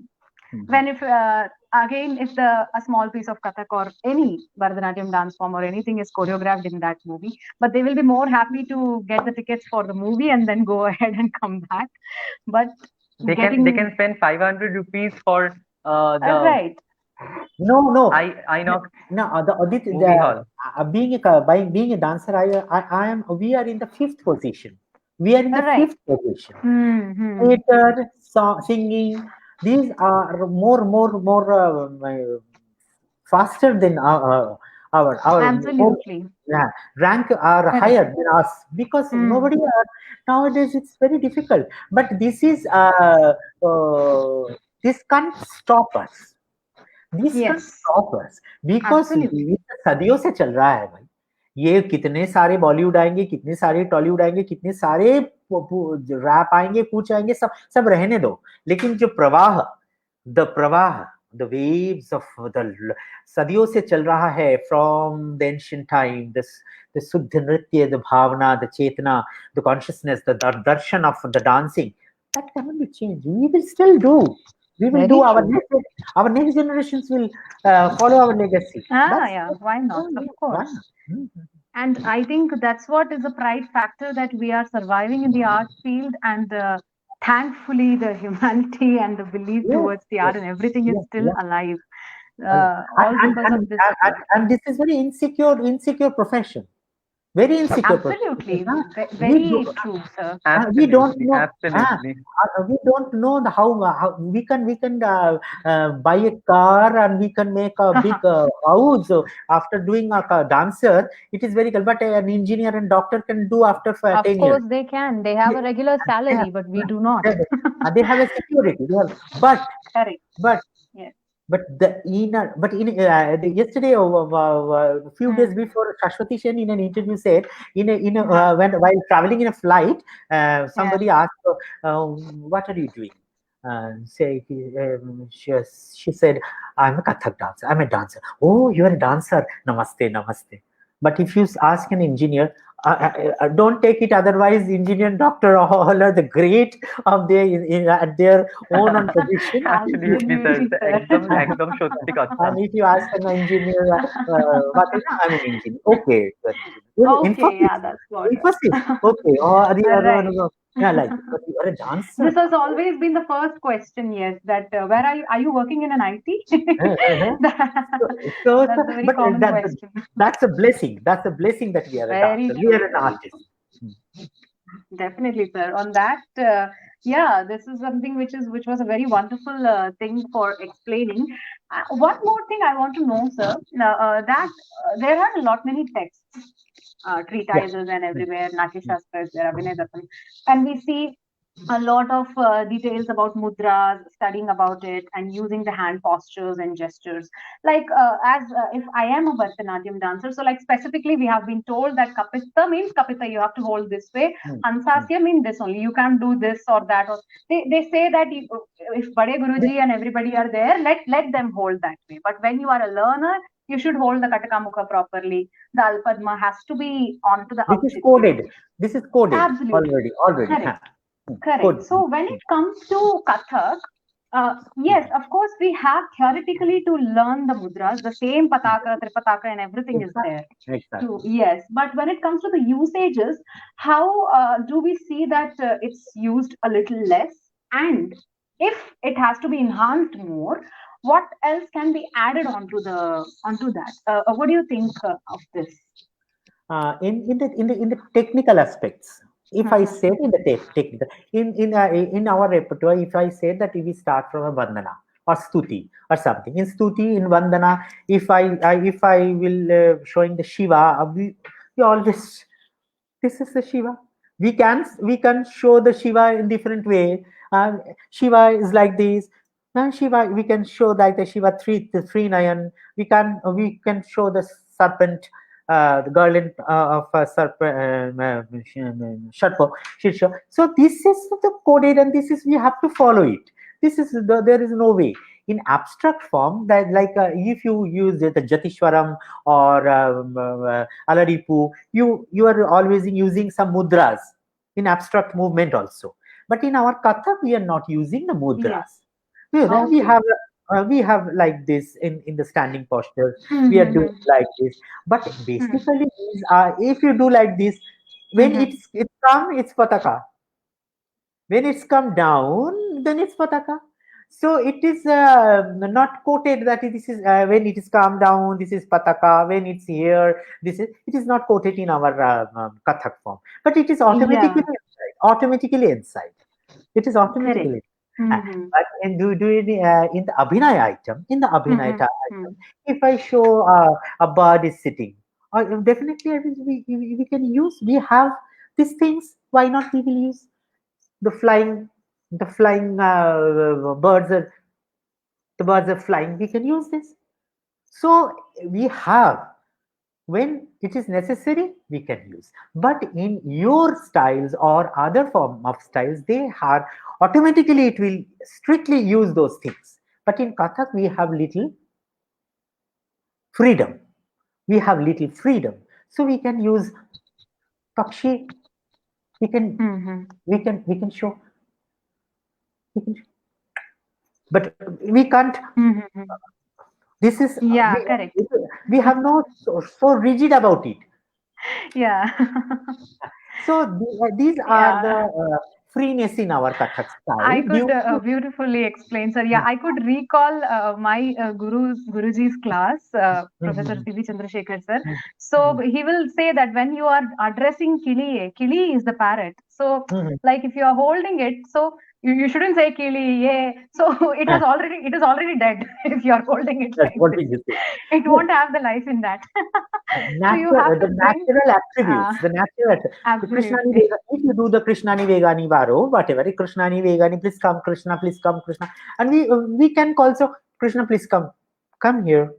When if again, if a small piece of Kathak or any Bharatanatyam dance form or anything is choreographed in that movie, but they will be more happy to get the tickets for the movie and then go ahead and come back. But
they can spend 500 rupees for the
right.
No.
I know.
No, being a dancer, we are in the 5th position. We are in the 5th position. Theater, singing, these are more faster than our
absolutely
rank are higher than us, because nobody nowadays it's very difficult. But this is this can't stop us. This can't stop us, because सदियों से चल रहा है भाई. ये कितने सारे बॉलीवुड आएंगे, कितने सारे टॉलीवुड आएंगे, कितने सारे रैप आएंगे, पूछ आएंगे, सब रहने दो. लेकिन जो प्रवाह, the waves of the सदियों से चल रहा है, from the ancient time, the Suddha Nritya, the Bhavana, the Chetna, the consciousness, the darshan of the dancing, that cannot be changed. We will still do. We will do our next generations will follow our legacy.
Why not? Of course. And I think that's what is a pride factor, that we are surviving in the art field, and thankfully the humanity and the belief towards the art and everything is still alive.
All because of this. And this is very insecure profession. Very insecure person.
Absolutely.
We
Very
do,
true, sir.
we don't
Absolutely,
know.
absolutely.
We don't know how we can buy a car and we can make a big house after doing a dancer. It is very good, but an engineer and doctor can do after
Of
10 years.
course they can. They have a regular
They have,
salary, but we do not.
they have a security. They have, but
Correct.
but
Yes.
but yesterday, a few days before, Shashwati Sen in an interview said, when while traveling in a flight, somebody asked, "What are you doing?" She said, "I'm a Kathak dancer. I'm a dancer." "Oh, you're a dancer. Namaste, namaste." But if you ask an engineer, don't take it otherwise. Engineer and doctor all are the great of at their own position.
Absolutely, sir.
Absolutely, sir.
একদম সত্যি কথা।
And if you ask an engineer, what is I'm an engineer. Okay, you're an engineer. Well,
Okay,
Infosys.
yeah, that's what.
Infosys. Okay. Or are you,
Right.
no. Yeah, like, but you are a dancer.
This has always been the first question, yes, that where are you? Are you working in an IT? That's a very
But
common question.
that's a blessing. That's a blessing that we are a
Very
dancer. We
true,
are an
very
artist.
true. Definitely, sir. On that, yeah, this is something which was a very wonderful thing for explaining. One more thing I want to know, sir, that there are a lot many texts,
Yeah.
treatises and everywhere, Natya Shastras, there, Abhinay Darshan, and we see a lot of details about mudras, studying about it, and using the hand postures and gestures. Like as if I am a Bharatanatyam dancer, so like specifically we have been told that Kapita means Kapita, you have to hold this way. Hansasya means this only. You can't do this or that. Or they say that if Bade Guruji and everybody are there, let them hold that way. But when you are a learner, you should hold the Kataka Mukha properly. The Alpadma has to be onto the
This is
outside.
coded. This is coded
Absolutely.
already.
Correct. Correct.
Coded.
So when it comes to Kathak, yes, of course, we have theoretically to learn the mudras, the same Pataka, Tripataka, and everything is there.
Exactly.
Yes, but when it comes to the usages, how do we see that it's used a little less? And if it has to be enhanced more, what else can be added onto that? What do you think of this?
In the technical aspects, if I said in the technical in our repertoire, if I say that we start from a vandana or stuti or something in stuti, in vandana, if I will showing the Shiva, we always, this is the Shiva. We can show the Shiva in different way. Shiva is like this. Shiva, we can show like the Shiva the three nayan. We can show the serpent, the garland of a serpent, Sharpa, Shirsha. So this is the coded, and this is we have to follow it. There is no way in abstract form that, like, if you use the Jatishwaram or Alaripu, you are always using some mudras in abstract movement also. But in our Kathak, we are not using the mudras.
Yes.
We have like this in the standing posture. We are doing like this. But basically, these are, if you do like this, when it's come, it's pataka. When it's come down, then it's pataka. So it is not quoted that this is when it is come down, this is pataka. When it's here, it is not quoted in our Kathak form, but it is automatically inside. It is automatically. But in in the Abhinay item, if I show a bird is sitting, definitely we can use. We have these things. Why not we will use the flying birds are, the birds are flying, we can use this. So we have, when it is necessary we can use, but in your styles or other form of styles, they are automatically, it will strictly use those things. But in Kathak we have little freedom, so we can use Pakshi, we can show, but we can't. This is
correct.
We have not so rigid about it.
Yeah.
So these are the freeness in our Kathak style.
I could beautifully explain, sir. Yeah, I could recall my Guruji's class, Professor C.V. Chandrasekhar, sir. So he will say that when you are addressing Kili, Kili is the parrot. So, like if you are holding it, so you shouldn't say Kili, yeah. So it is already dead if you are holding it like this. It won't have the life in that. So you have to bring
natural attributes, the natural
absolutely.
if you do the Krishnani Vegani Varo, whatever, Krishnani Vegani, please come, Krishna, and we can also Krishna, please come here,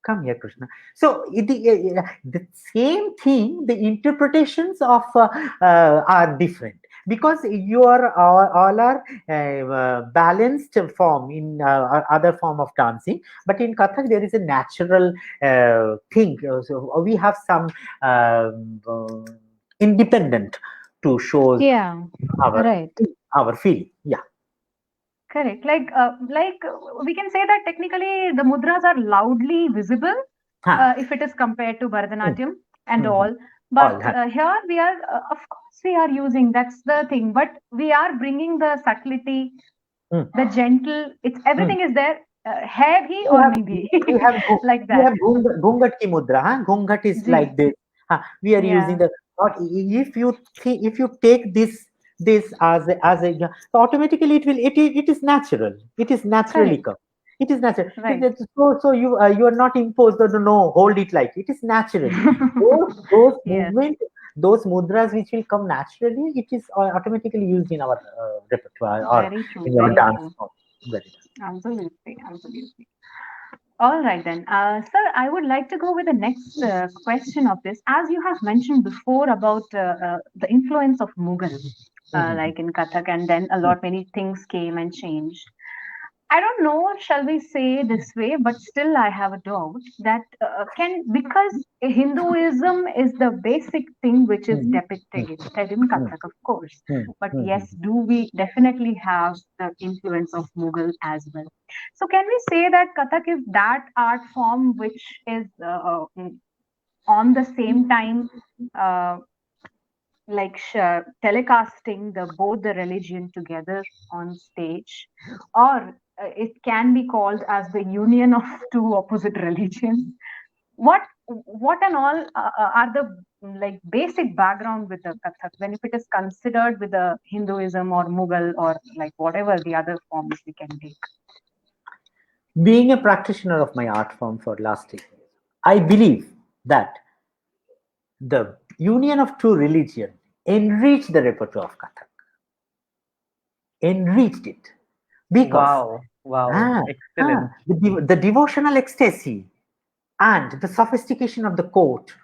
Krishna. So the same thing, the interpretations of are different, because you are all are balanced form in other form of dancing, but in Kathak there is a natural thing. So we have some independent to show our feeling. Yeah.
Correct. Like we can say that technically the mudras are loudly visible if it is compared to Bharatanatyam and all. But here we are, of course, we are using, that's the thing. But we are bringing the subtlety, the gentle. It's everything is there. Hai bhi or nahi bhi. Like that.
We have Ghungat ki mudra. Ghungat is like this. We are using the. If you take this as a so automatically it is natural. It is naturally come. It is natural.
Right.
So you are not imposed. No, hold it like it is natural. Those movements, those mudras which will come naturally, it is automatically used in our repertoire or in our dance form.
Absolutely. All right then, sir. I would like to go with the next question of this. As you have mentioned before about the influence of Mughal, like in Kathak, and then many things came and changed. I don't know, shall we say this way, but still I have a doubt that because Hinduism is the basic thing which is depicted in Kathak, of course. But yes, do we definitely have the influence of Mughal as well? So can we say that Kathak is that art form which is on the same time telecasting both the religion together on stage, or it can be called as the union of two opposite religions? What and all are the basic background with the Kathak, when if it is considered with the Hinduism or Mughal or like whatever the other forms we can take?
Being a practitioner of my art form for last 8 years, I believe that the union of two religions enriched the repertoire of Kathak. Enriched it. Because
excellent.
The devotional ecstasy and the sophistication of the court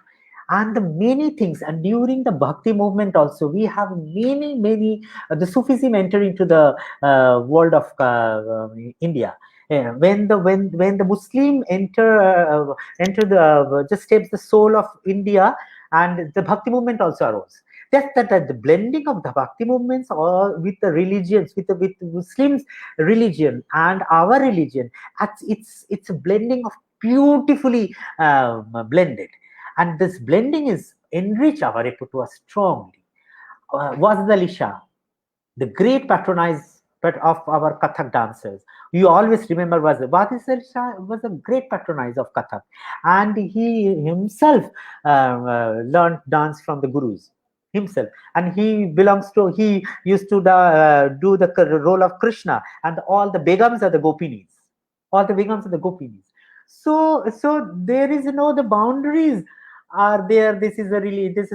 and the many things, and during the Bhakti movement also we have many the Sufism enter into the world of India. When the Muslim enter the just steps the soul of India, and the Bhakti movement also arose. That the blending of the Bhakti movements or with the religions, with Muslims religion and our religion, it's a blending of beautifully blended, and this blending is enrich our repertoire strongly. Wazd Ali Shah, the great patronizer of our Kathak dancers, you always remember Wazd Ali Shah was a great patronizer of Kathak, and he himself learned dance from the gurus himself, and he used to do the role of Krishna, and all the begums are the gopinis, so there is the boundaries are there. This is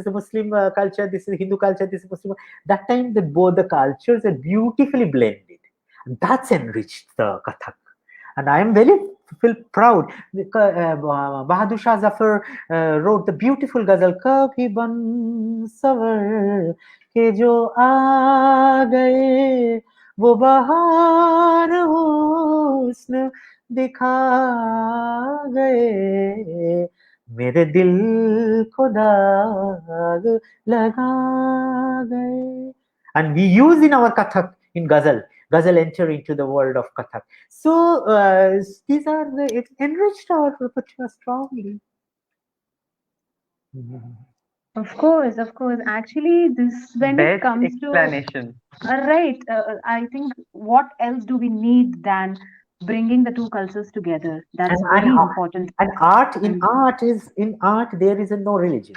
a Muslim culture, this is a Hindu culture, this is Muslim. That time both the cultures are beautifully blended, and that's enriched the Kathak, and I am feel proud. Bahadur Shah Zafar wrote the beautiful ghazal Kabhi bansawar ke jo aa gaye wo bahar husn दिखा गए मेरे दिल को दाग लगा गए. And we use in our Kathak, in ghazal enter into the world of Kathak. So these are it's enriched our repertoire strongly.
Of course, of course. Actually, this when it
Best
comes to
explanation.
right, I think what else do we need than bringing the two cultures together?
and
That's
and,
very
uh,
important.
and art in
Mm.
art there is no religion.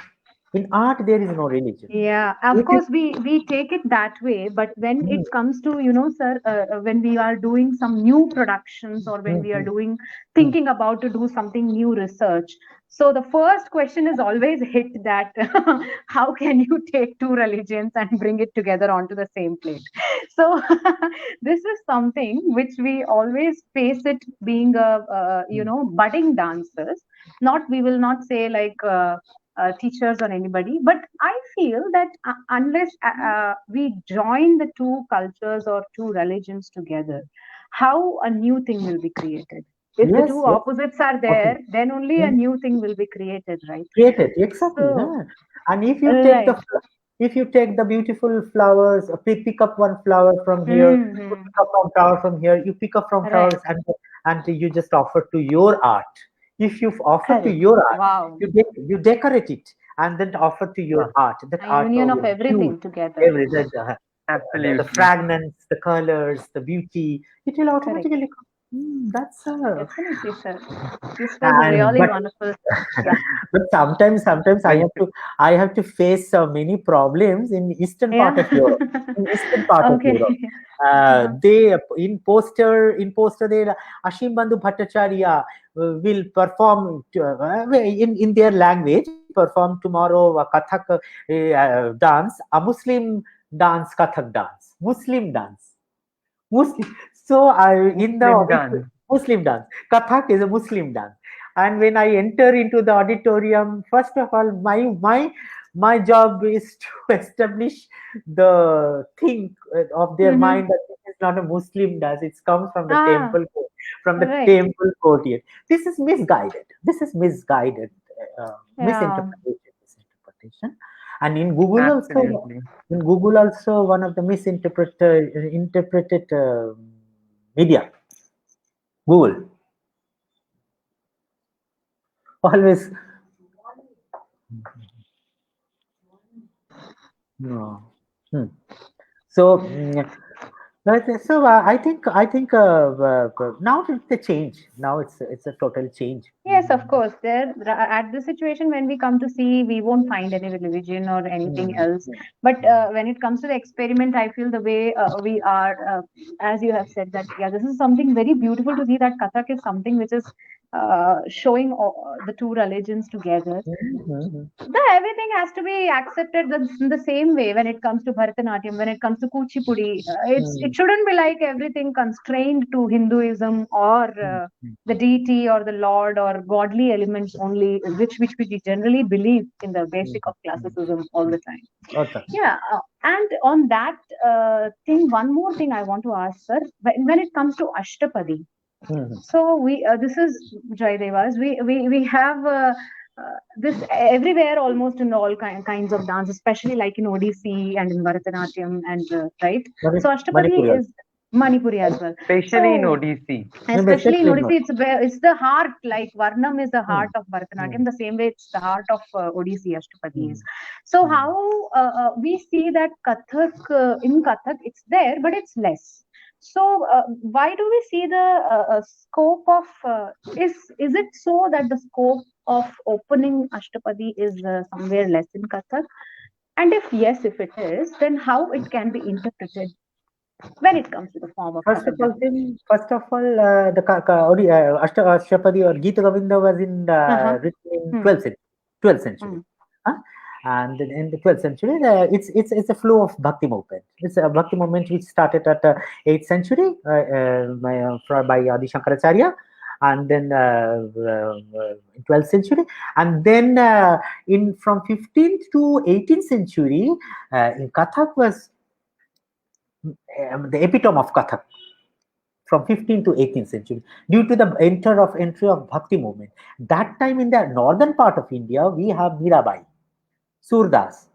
In art there is no religion.
Yeah, of
If you
course, we take it that way, but when
mm,
it comes to, sir, when we are doing some new productions or when
mm,
we are
mm,
doing
mm,
thinking about to do something new research, so the first question is always hit that how can you take two religions and bring it together onto the same plate? So this is something which we always face it being a,
mm.
budding dancers. Not we will not say like. Teachers or anybody, but I feel that unless we join the two cultures or two religions together, how a new thing will be created? If the
Yes,
two
yes,
opposites are
okay.
there, then only a
Mm.
new thing will be created, right?
Created exactly,
So,
huh? And if you take
right.
if you take the beautiful flowers, pick up one flower from here, you
Hmm.
pick up one flower from here, you pick up from
Right.
flowers, and you just offer to your art. If you offer to
Correct.
your art,
Wow.
you decorate it and then offer to your
Wow.
art. That
A
art
union of
will huge.
everything together.
Every the
Absolutely.
fragrance, the colors, the beauty, it will
Correct.
automatically come. That's
Definitely, sir. This was a
and
really
but
wonderful. Yeah.
but sometimes
Well said.
I have to face many problems in eastern part
Yeah.
of Europe. In eastern part of
Okay.
Europe,
Uh-huh.
they in poster they Ashim Bandhu Bhattacharya will perform in their language perform tomorrow a Kathak dance, a Muslim dance, Kathak dance, Muslim dance. Muslim. So I in the
Muslim dance.
Muslim dance. Kathak is a Muslim dance. And when I enter into the auditorium, first of all, my job is to establish the thing of their
Mm-hmm.
mind that this is not a Muslim dance. It comes from the
Ah,
from the
right.
temple courtyard. This is misguided. This is misguided
Yeah.
misinterpretation. And in Google also,
Absolutely.
one of the interpreted media, Google, always. No. Hmm. So, now it's a change. Now it's a total change.
Yes, of course. There, at the situation when we come to see, we won't find any religion or anything
Mm,
else.
mm,
But
mm,
when it comes to the experiment, I feel the way we are, as you have said, that yeah, this is something very beautiful to see that Kathak is something which is showing the two religions together.
mm, mm,
Everything has to be accepted in the same way when it comes to Bharatanatyam, when it comes to Kuchipudi. It
mm,
shouldn't be like everything constrained to Hinduism or
mm, mm,
the deity or the Lord or godly elements only, which we generally believe in the
mm,
basic of
mm,
classicism all
mm.
the time.
Okay.
Yeah, and on that thing, one more thing I want to ask, sir, when it comes to Ashtapadi,
Mhm.
so we this is Jaidevas. We have this everywhere almost in all kinds of dance, especially like in Odissi and in Bharatanatyam and right. So
Manipuri
Ashtapadi
also.
is Manipuri as well.
Especially in
So
ODC.
No,
especially in
basically not.
Odissi, it's the heart. Like Varnam is the heart
Mm,
of Bharatanatyam.
mm,
The same way it's the heart of Odissi Ashtapadi is.
mm,
So
mm.
how we see that Kathak in Kathak it's there, but it's less. So why do we see the scope of is it so that the scope of opening Ashtapadi is somewhere less in Kathak? And if yes, if it is, then how it can be interpreted when it comes to the form of Kathak dance?
First of all, Ashtapadi or Gita Govinda was
Uh-huh.
written in
Hmm.
12th century. 12th century.
Hmm.
Huh? And in the 12th century, it's a flow of Bhakti movement. It's a Bhakti movement which started at 8th century by Adi Shankaracharya, and then in 12th century, and then in from 15th to 18th century, in Kathak was the epitome of Kathak from 15th to 18th century due to the entry of Bhakti movement. That time in the northern part of India, we have Mirabai, Surdas,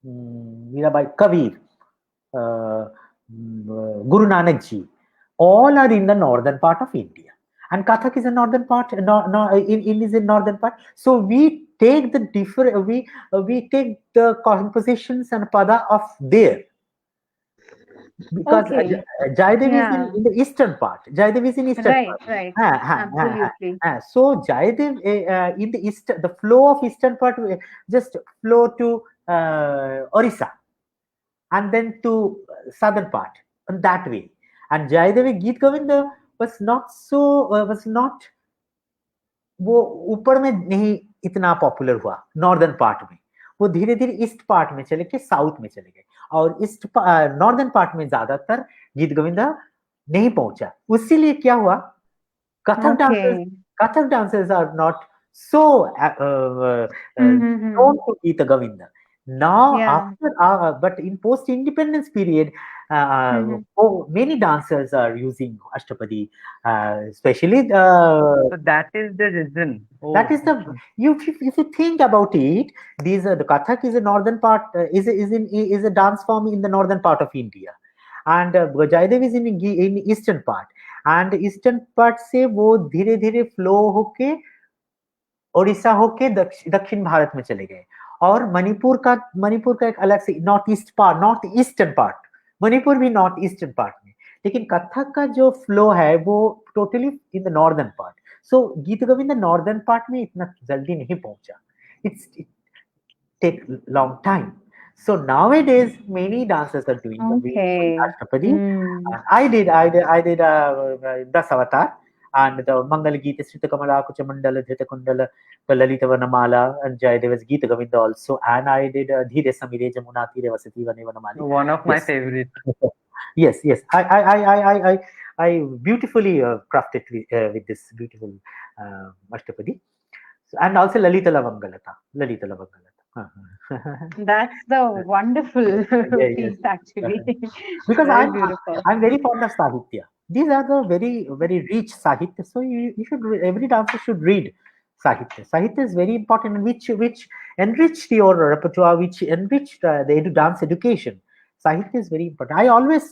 Mirabai, Kabir, Guru Nanak Ji. All are in the northern part of India. and Kathak is a northern part. In is a northern part. So we take the different. We take the compositions and pada of there, because
Okay.
Jayadev is
Yeah.
in the eastern part. Jayadev is in eastern
Right,
part.
right.
Ha.
Absolutely.
So Jayadev in the east, the flow of eastern part just flow to Orissa, and then to southern part, and that way. And Jayadev Geet Govinda was not so was not, वो ऊपर में नहीं इतना popular हुआ northern part में, वो धीरे धीरे ईस्ट पार्ट में चले गए, साउथ में चले गए, और ईस्ट नॉर्दर्न पार्ट में ज्यादातर गीत गोविंदा नहीं पहुंचा। उसीलिए क्या हुआ, Kathak dancers
Okay.
Kathak dancers are not so
Mm-hmm.
known to Geeta Govinda. Now,
Yeah.
after, but in post-independence period,
Mm-hmm.
many dancers are using Ashtapadi, especially
So that is the reason.
that is the if you think about it, these are the Kathak is a northern part, is a dance form in the northern part of India, and Jaidev is in eastern part, and eastern part से वो धीरे धीरे flow होके ओडिशा होके दक्षिण भारत में चले गए, और मणिपुर का एक अलग से नॉर्थ ईस्टर्न पार्ट, मणिपुर भी नॉर्थ ईस्टर्न पार्ट में, लेकिन कथक का जो फ्लो है वो totally in the northern part. So Geet Govind northern part में इतना जल्दी नहीं पहुंचा, it take long time. So nowadays many dancers are doing
Okay.
Ashtapadi.
Mm.
I did Das Avatar, and the Mangal Geeta Srita Kamala Kuchamandala Jita Kundala, the Lalita Vanamala, and Jayadeva's Geeta Govinda also, and I did Dhire Samire Jamuna Tire Vasati Vane Vanamali.
One of my
Yes.
favorites.
Yes, I beautifully crafted with this beautiful Ashtapadi, and also Lalita Lavangalata.
That's the wonderful
Yes.
piece, actually.
Because
Very beautiful.
I'm very fond of Sahitya. These are the very rich Sahitya. So you should every dancer should read Sahitya. Sahitya is very important, which enriched your repertoire, which enriched the dance education. Sahitya is very important. I always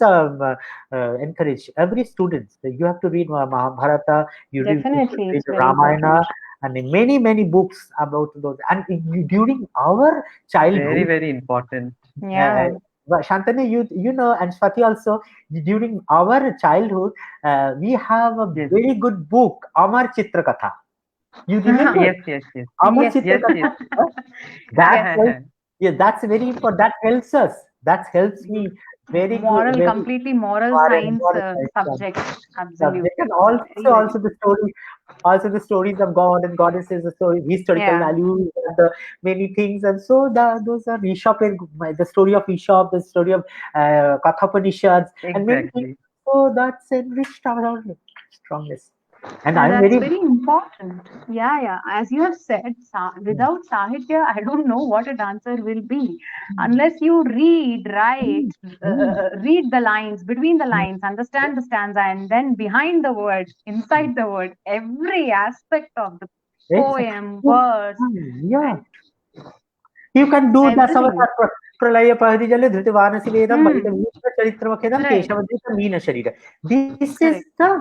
encourage every student that you have to read Mahabharata, you
Definitely,
read
it's very
Ramayana,
important.
and many books about those. And during our childhood,
Very important.
Yeah.
Shantanu, you know, and Swati also, during our childhood, we have a
Yes.
very good book, Amar Chitra Katha. You remember?
Yes.
Amar
Yes.
Chitra
Yes.
Katha. That helps, yeah, that's very important. That helps us. That helps me very
Moral,
good.
completely moral science subject. Absolutely.
And
Very,
also the stories of God and goddesses, the story, historical
Yeah.
values, and many things. And so those are Aesop, the story of Aesop, the story of Kathopanishads, and many
Exactly.
things. So that's enriched our strongness. And
And
I'm
that's
very
very important. Yeah. As you have said, without Sahitya, I don't know what a dancer will be. Unless you read, write, read the lines, between the lines, understand the stanza, and then behind the word, inside the word, every aspect of the poem, verse.
Yeah. You can do the
Everything.
Pralaya Pahadijale Dhritivana Sivedam,
Hmm.
Bhavita Charitramakedam,
Right.
Keshavadita Meena Sharira. This is
Correct.
the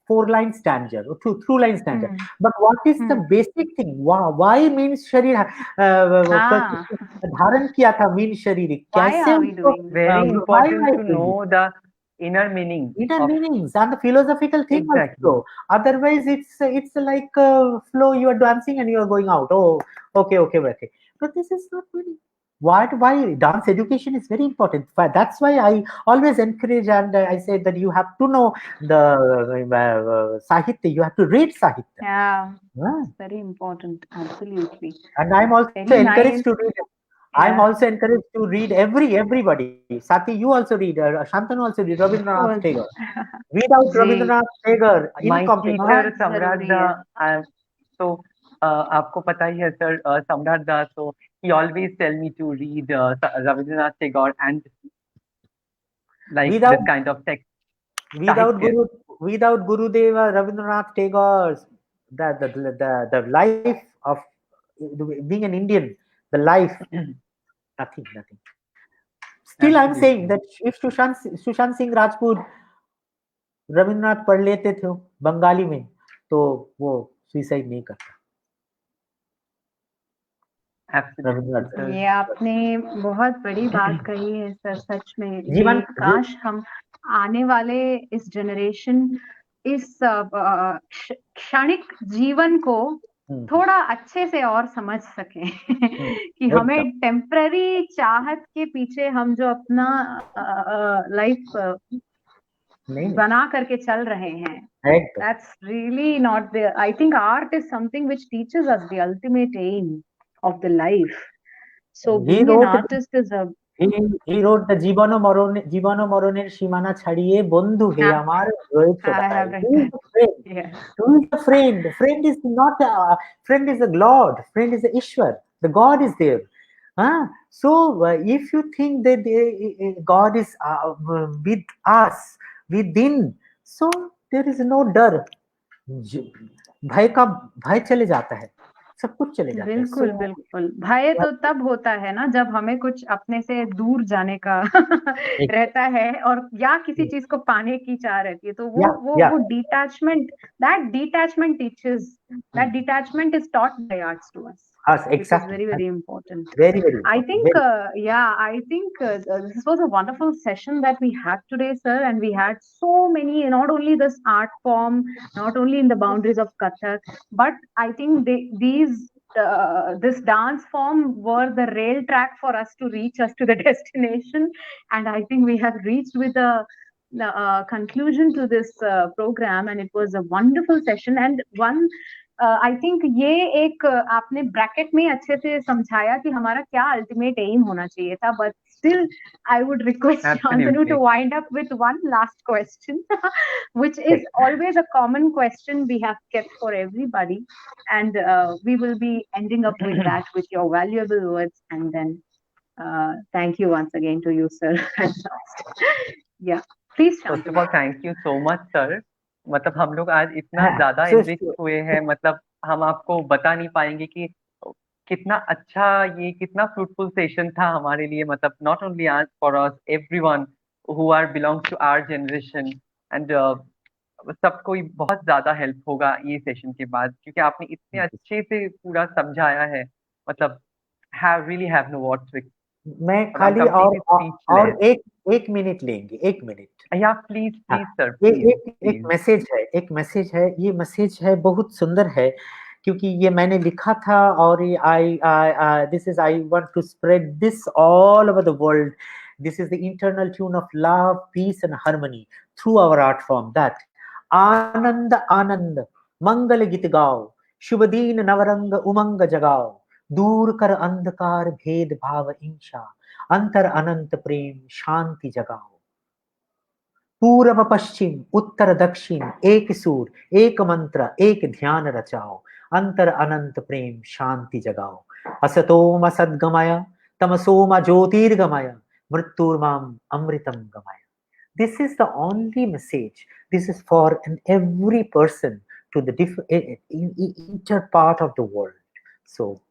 4-line stanza, or through line stanza.
Hmm.
But what is the basic thing? Why means Sharir? Dharan kiya tha means Sharir.
Why are we doing this?
Very important to know the inner meaning.
Inner meanings and the philosophical thing
Exactly.
also. Otherwise, it's like a flow. You are dancing and you are going out. Oh, okay. But this is not really. Why dance education is very important. That's why I always encourage, and I say that you have to know the Sahitya. You have to read Sahitya.
Yeah.
Yeah.
It's very important. Absolutely.
And I'm also
Very
encouraged
nice.
to read.
Yeah.
I'm also encouraged to read everybody. Sati, you also read. Shantanu also read. Rabindranath Tagore. Read out
Ji.
Rabindranath Tagore.
My
Incomplete.
teacher
बहुत
Samrat
जरूरी
Da,
है.
so आपको पता ही है sir, Samrat Da, so he always tell me to read Rabindranath Tagore and like
Without-
this kind of text.
Without
Sahitya.
Gurudeva, Rabindranath Tagore, the life of being an Indian, the life, nothing. Still, I'm saying that if Sushant Singh Rajput, Rabindranath पढ़ लेते थे, बंगाली में, तो वो suicide नहीं करता।
Absolutely, sir.
ये आपने बहुत बड़ी बात कही है सर, सच में ये
जीवन
काश हम आने वाले इस जनरेशन इस क्षणिक जीवन को थोड़ा अच्छे से और समझ सकें कि हमें टेम्पररी चाहत के पीछे हम जो अपना लाइफ बना करके चल रहे हैं, that's really not the, I think art is something which teaches us the ultimate aim of the life. So being an artist is a
he wrote the জীবন ও মরণের সীমানা ছাড়িয়ে বন্ধু হে আমার রয়েছে Who is the friend? Friend is not friend is the Lord. Friend is the Ishwar. The God is there. So if you think that God is with us within, so there is no डर, भय चले जाता है, सब कुछ चले जाता है।
बिल्कुल बिल्कुल, भय तो तब होता है ना जब हमें कुछ अपने से दूर जाने का रहता है और या किसी चीज को पाने की चाह रहती है, तो वो detachment, that detachment is taught by arts to us.
Exactly.
Very important.
Very important.
I think, this was a wonderful session that we had today, sir, and we had so many, not only this art form, not only in the boundaries of Kathak, but I think this dance form were the rail track for us to reach us to the destination, and I think we have reached with a conclusion to this program, and it was a wonderful session. And one I think ये एक आपने bracket में अच्छे से समझाया कि हमारा क्या अल्टीमेट एम होना चाहिए था, but still I would request Shantanu to wind up with one last question which is always a common question we have kept for everybody, and we will be ending up with that with your valuable words, and then thank you once again to you sir. Yeah please.
First of all thank you so much sir. मतलब हम लोग आज इतना ज्यादा enrich हुए हैं, मतलब हम आपको बता नहीं पाएंगे कि कितना अच्छा, ये कितना फ्रूटफुल सेशन था हमारे लिए. मतलब नॉट ओनली आज for us, everyone who are belongs to our generation, and सबको बहुत ज्यादा हेल्प होगा ये सेशन के बाद, क्योंकि आपने इतने अच्छे से पूरा समझाया है. मतलब really have no words to.
मैं खाली और एक मिनट लेंगे, 1 मिनट.
या प्लीज सर.
एक मैसेज है, ये मैसेज है बहुत सुंदर है, क्योंकि ये मैंने लिखा था और I want to spread this all over the world. This is the internal tune of love, peace and harmony through our art form. That आनंद आनंद मंगल गीत गाओ, शुभ दिन नवरंग उमंग जगाओ, दूर कर अंधकार भेद भाव हिंसा, अंतर अनंत प्रेम शांति जगाओ. पूर्व पश्चिम उत्तर दक्षिण एक सूर एक मंत्र एक ध्यान रचाओ, अंतर अनंत प्रेम शांति जगाओ. असतोम सद्गमय तमसोम ज्योतिर्गमय, मृत्युर्माम अमृतम गमय. This is the only message. This is for every person to the inter part of the world. So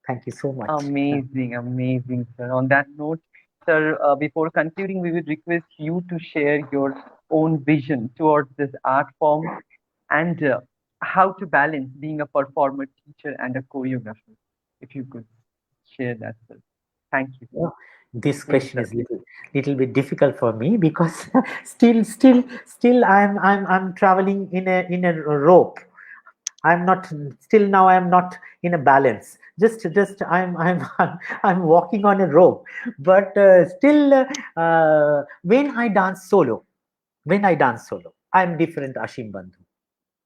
thank you so much.
Amazing, sir. On that note, sir, before concluding, we would request you to share your own vision towards this art form and how to balance being a performer, teacher, and a choreographer. If you could share that, sir. Thank you.
Yeah. This question is little bit difficult for me because still I'm traveling in a rope. I'm not still now. I'm not in a balance. Just I'm walking on a rope. But still, when I dance solo, I'm different Ashim Bandhu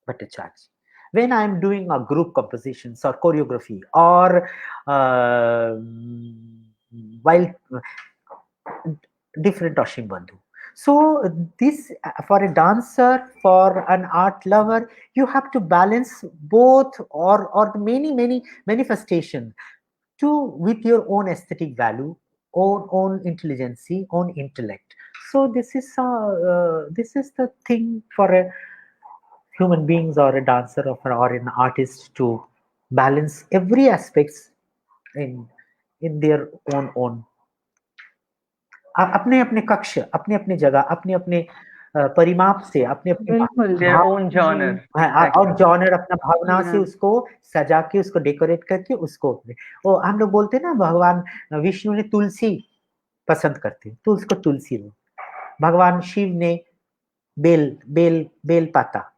Bhattacharya. When I'm doing a group compositions or choreography or while different Ashim Bandhu. So this, for a dancer, for an art lover, you have to balance both or many manifestations to with your own aesthetic value, own intelligence, own intellect. So this is the thing for a human beings or a dancer or an artist to balance every aspects in their own अपने अपने कक्ष, अपने अपने जगह, अपने अपने परिमाप से अपने
बिल्कुल
their own genre.
और जॉनर अपना भावना से
हाँ।
उसको सजा के उसको डेकोरेट करके उसको वो हम लोग बोलते हैं ना भगवान विष्णु ने तुलसी पसंद करते तो उसको तुलसी लो, भगवान शिव ने बेल बेल बेल पाता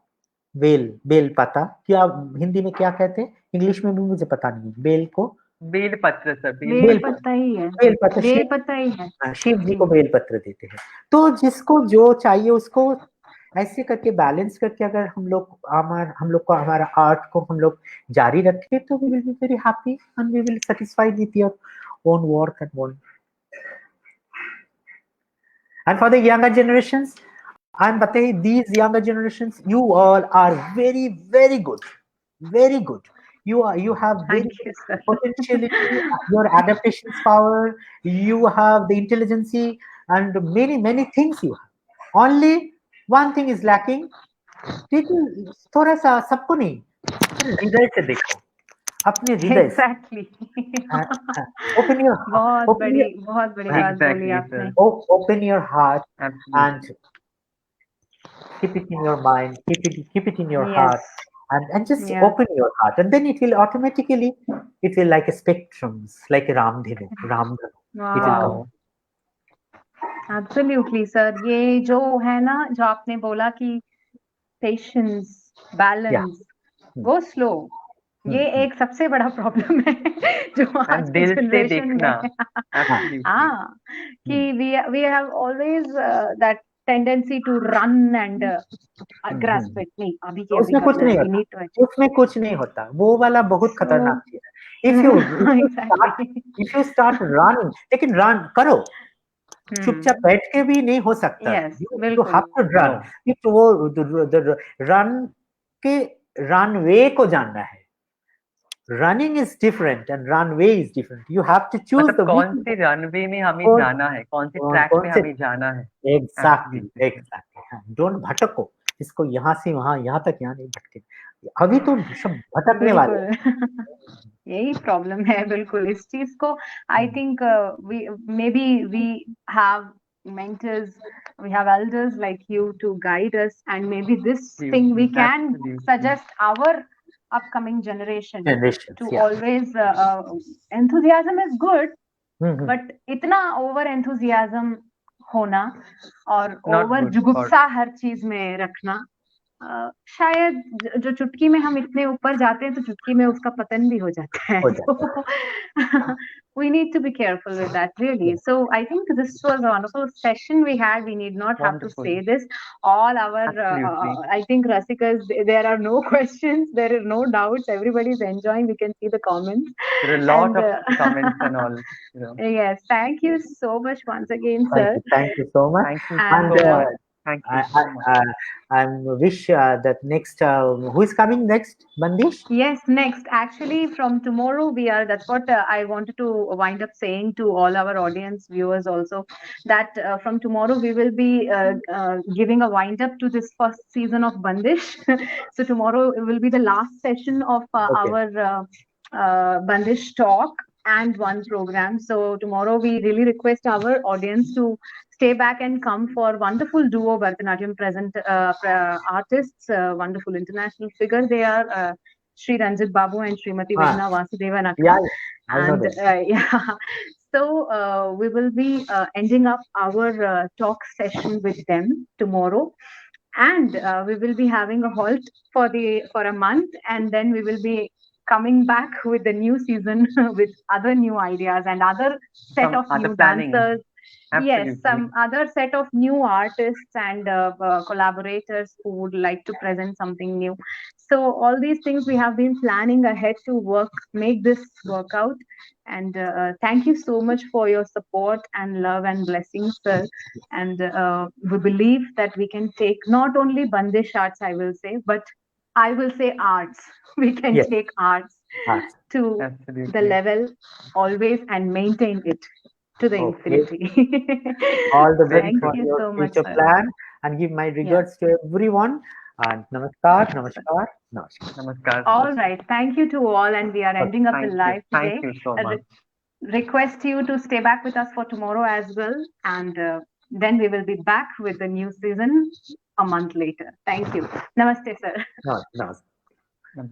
बेल पाता, क्या हिंदी में क्या कहते हैं, इंग्लिश में भी मुझे पता नहीं, बेल को
बेल पत्र सर,
बेल पत्ता ही है,
बेल पत्र,
बेल पत्ता ही है।
शिव जी को बेल पत्र देते हैं। तो जिसको जो चाहिए उसको ऐसे करके बैलेंस करके अगर हम लोग को हमारा आर्ट को हम लोग जारी रखें तो we will be very happy and we will satisfied with your own work and own. And for the younger generations, I'm saying these younger generations, you all are very, very good, very good. You have very
Thank you, sir.
potentiality, your adaptations power, you have the intelligence, and many things you have. Only one thing is lacking. थोड़ा सा सबको नहीं, हृदय से देखो, अपने हृदय से।
Exactly.
Open your heart.
बहुत बड़ी बात बोली आपने।
Open your heart.
Absolutely.
And keep it in your mind, keep it in your
Yes.
heart, and just
Yeah.
open your heart, and then it will automatically, it will like a spectrums, like a Ramdhanu. It will come.
Wow. Absolutely, sir. ये जो है ना, जो आपने बोला कि patience, balance, go slow, ये एक सबसे बड़ा प्रॉब्लम है जो आज की जनरेशन में है। हाँ, कि we have always that tendency to run and grasp it. नहीं, अभी के
उसमें कुछ नहीं होता, उसमें कुछ नहीं होता, वो वाला बहुत खतरनाक चीज है। if you start running, लेकिन run करो, चुपचाप बैठ के भी नहीं हो सकता। You have to run। वो रन के रनवे को जानना है। Running is different and runway is different. You have to choose the
कौन से रनवे में हमें जाना है, कौन से ट्रैक में हमें जाना है।
Exactly. Don't भटको, इसको यहाँ से वहाँ, यहाँ तक यहाँ नहीं भटके। अभी तो सब भटकने वाले।
यही प्रॉब्लम है बिल्कुल इस चीज को। I think we have mentors, we have elders like you to guide us, and maybe this thing we can suggest our upcoming generation to always enthusiasm is good, but इतना over enthusiasm होना और over जुगुप्सा हर चीज में रखना, शायद जो चुटकी में हम इतने ऊपर जाते हैं तो चुटकी में उसका पतन भी हो जाता है। We need to be careful with that, really. So I think this was a wonderful session we had. We need not have to say this. All our, I think, Rasikas, there are no questions, there are no doubts. Everybody is enjoying. We can see the comments.
There are a lot of comments and all. You know.
Yes, thank you so much once again, sir.
Thank you so much.
Thank you so much. Thank you.
I wish that next, who is coming next, Bandish?
Yes, next. Actually, from tomorrow we are, that's what I wanted to wind up saying to all our audience viewers also, that from tomorrow we will be giving a wind up to this first season of Bandish. So tomorrow will be the last session of our Bandish talk and one program. So tomorrow we really request our audience to stay back and come for wonderful duo Bharatanatyam present artists, wonderful international figure. They are Sri Ranjit Babu and Srimati Vigna Vasudevan Akka.
Yeah, I know that.
Yeah. So we will be ending up our talk session with them tomorrow, and we will be having a halt for a month, and then we will be coming back with the new season with other new ideas and other set of new dancers.
Absolutely.
Yes, some other set of new artists and collaborators who would like to present something new. So all these things we have been planning ahead to make this work out. And thank you so much for your support and love and blessings, sir. And we believe that we can take not only Bandish arts, I will say, but I will say arts. We can take arts to the level always and maintain it to the infinity.
All the best
Thank
for
you
your
so much,
future plan, and give my regards to everyone. And namaskar.
All right. Thank you to all, and we are ending up the live today.
Thank you so much.
Request you to stay back with us for tomorrow as well, and then we will be back with the new season a month later. Thank you. Namaste, sir.
No.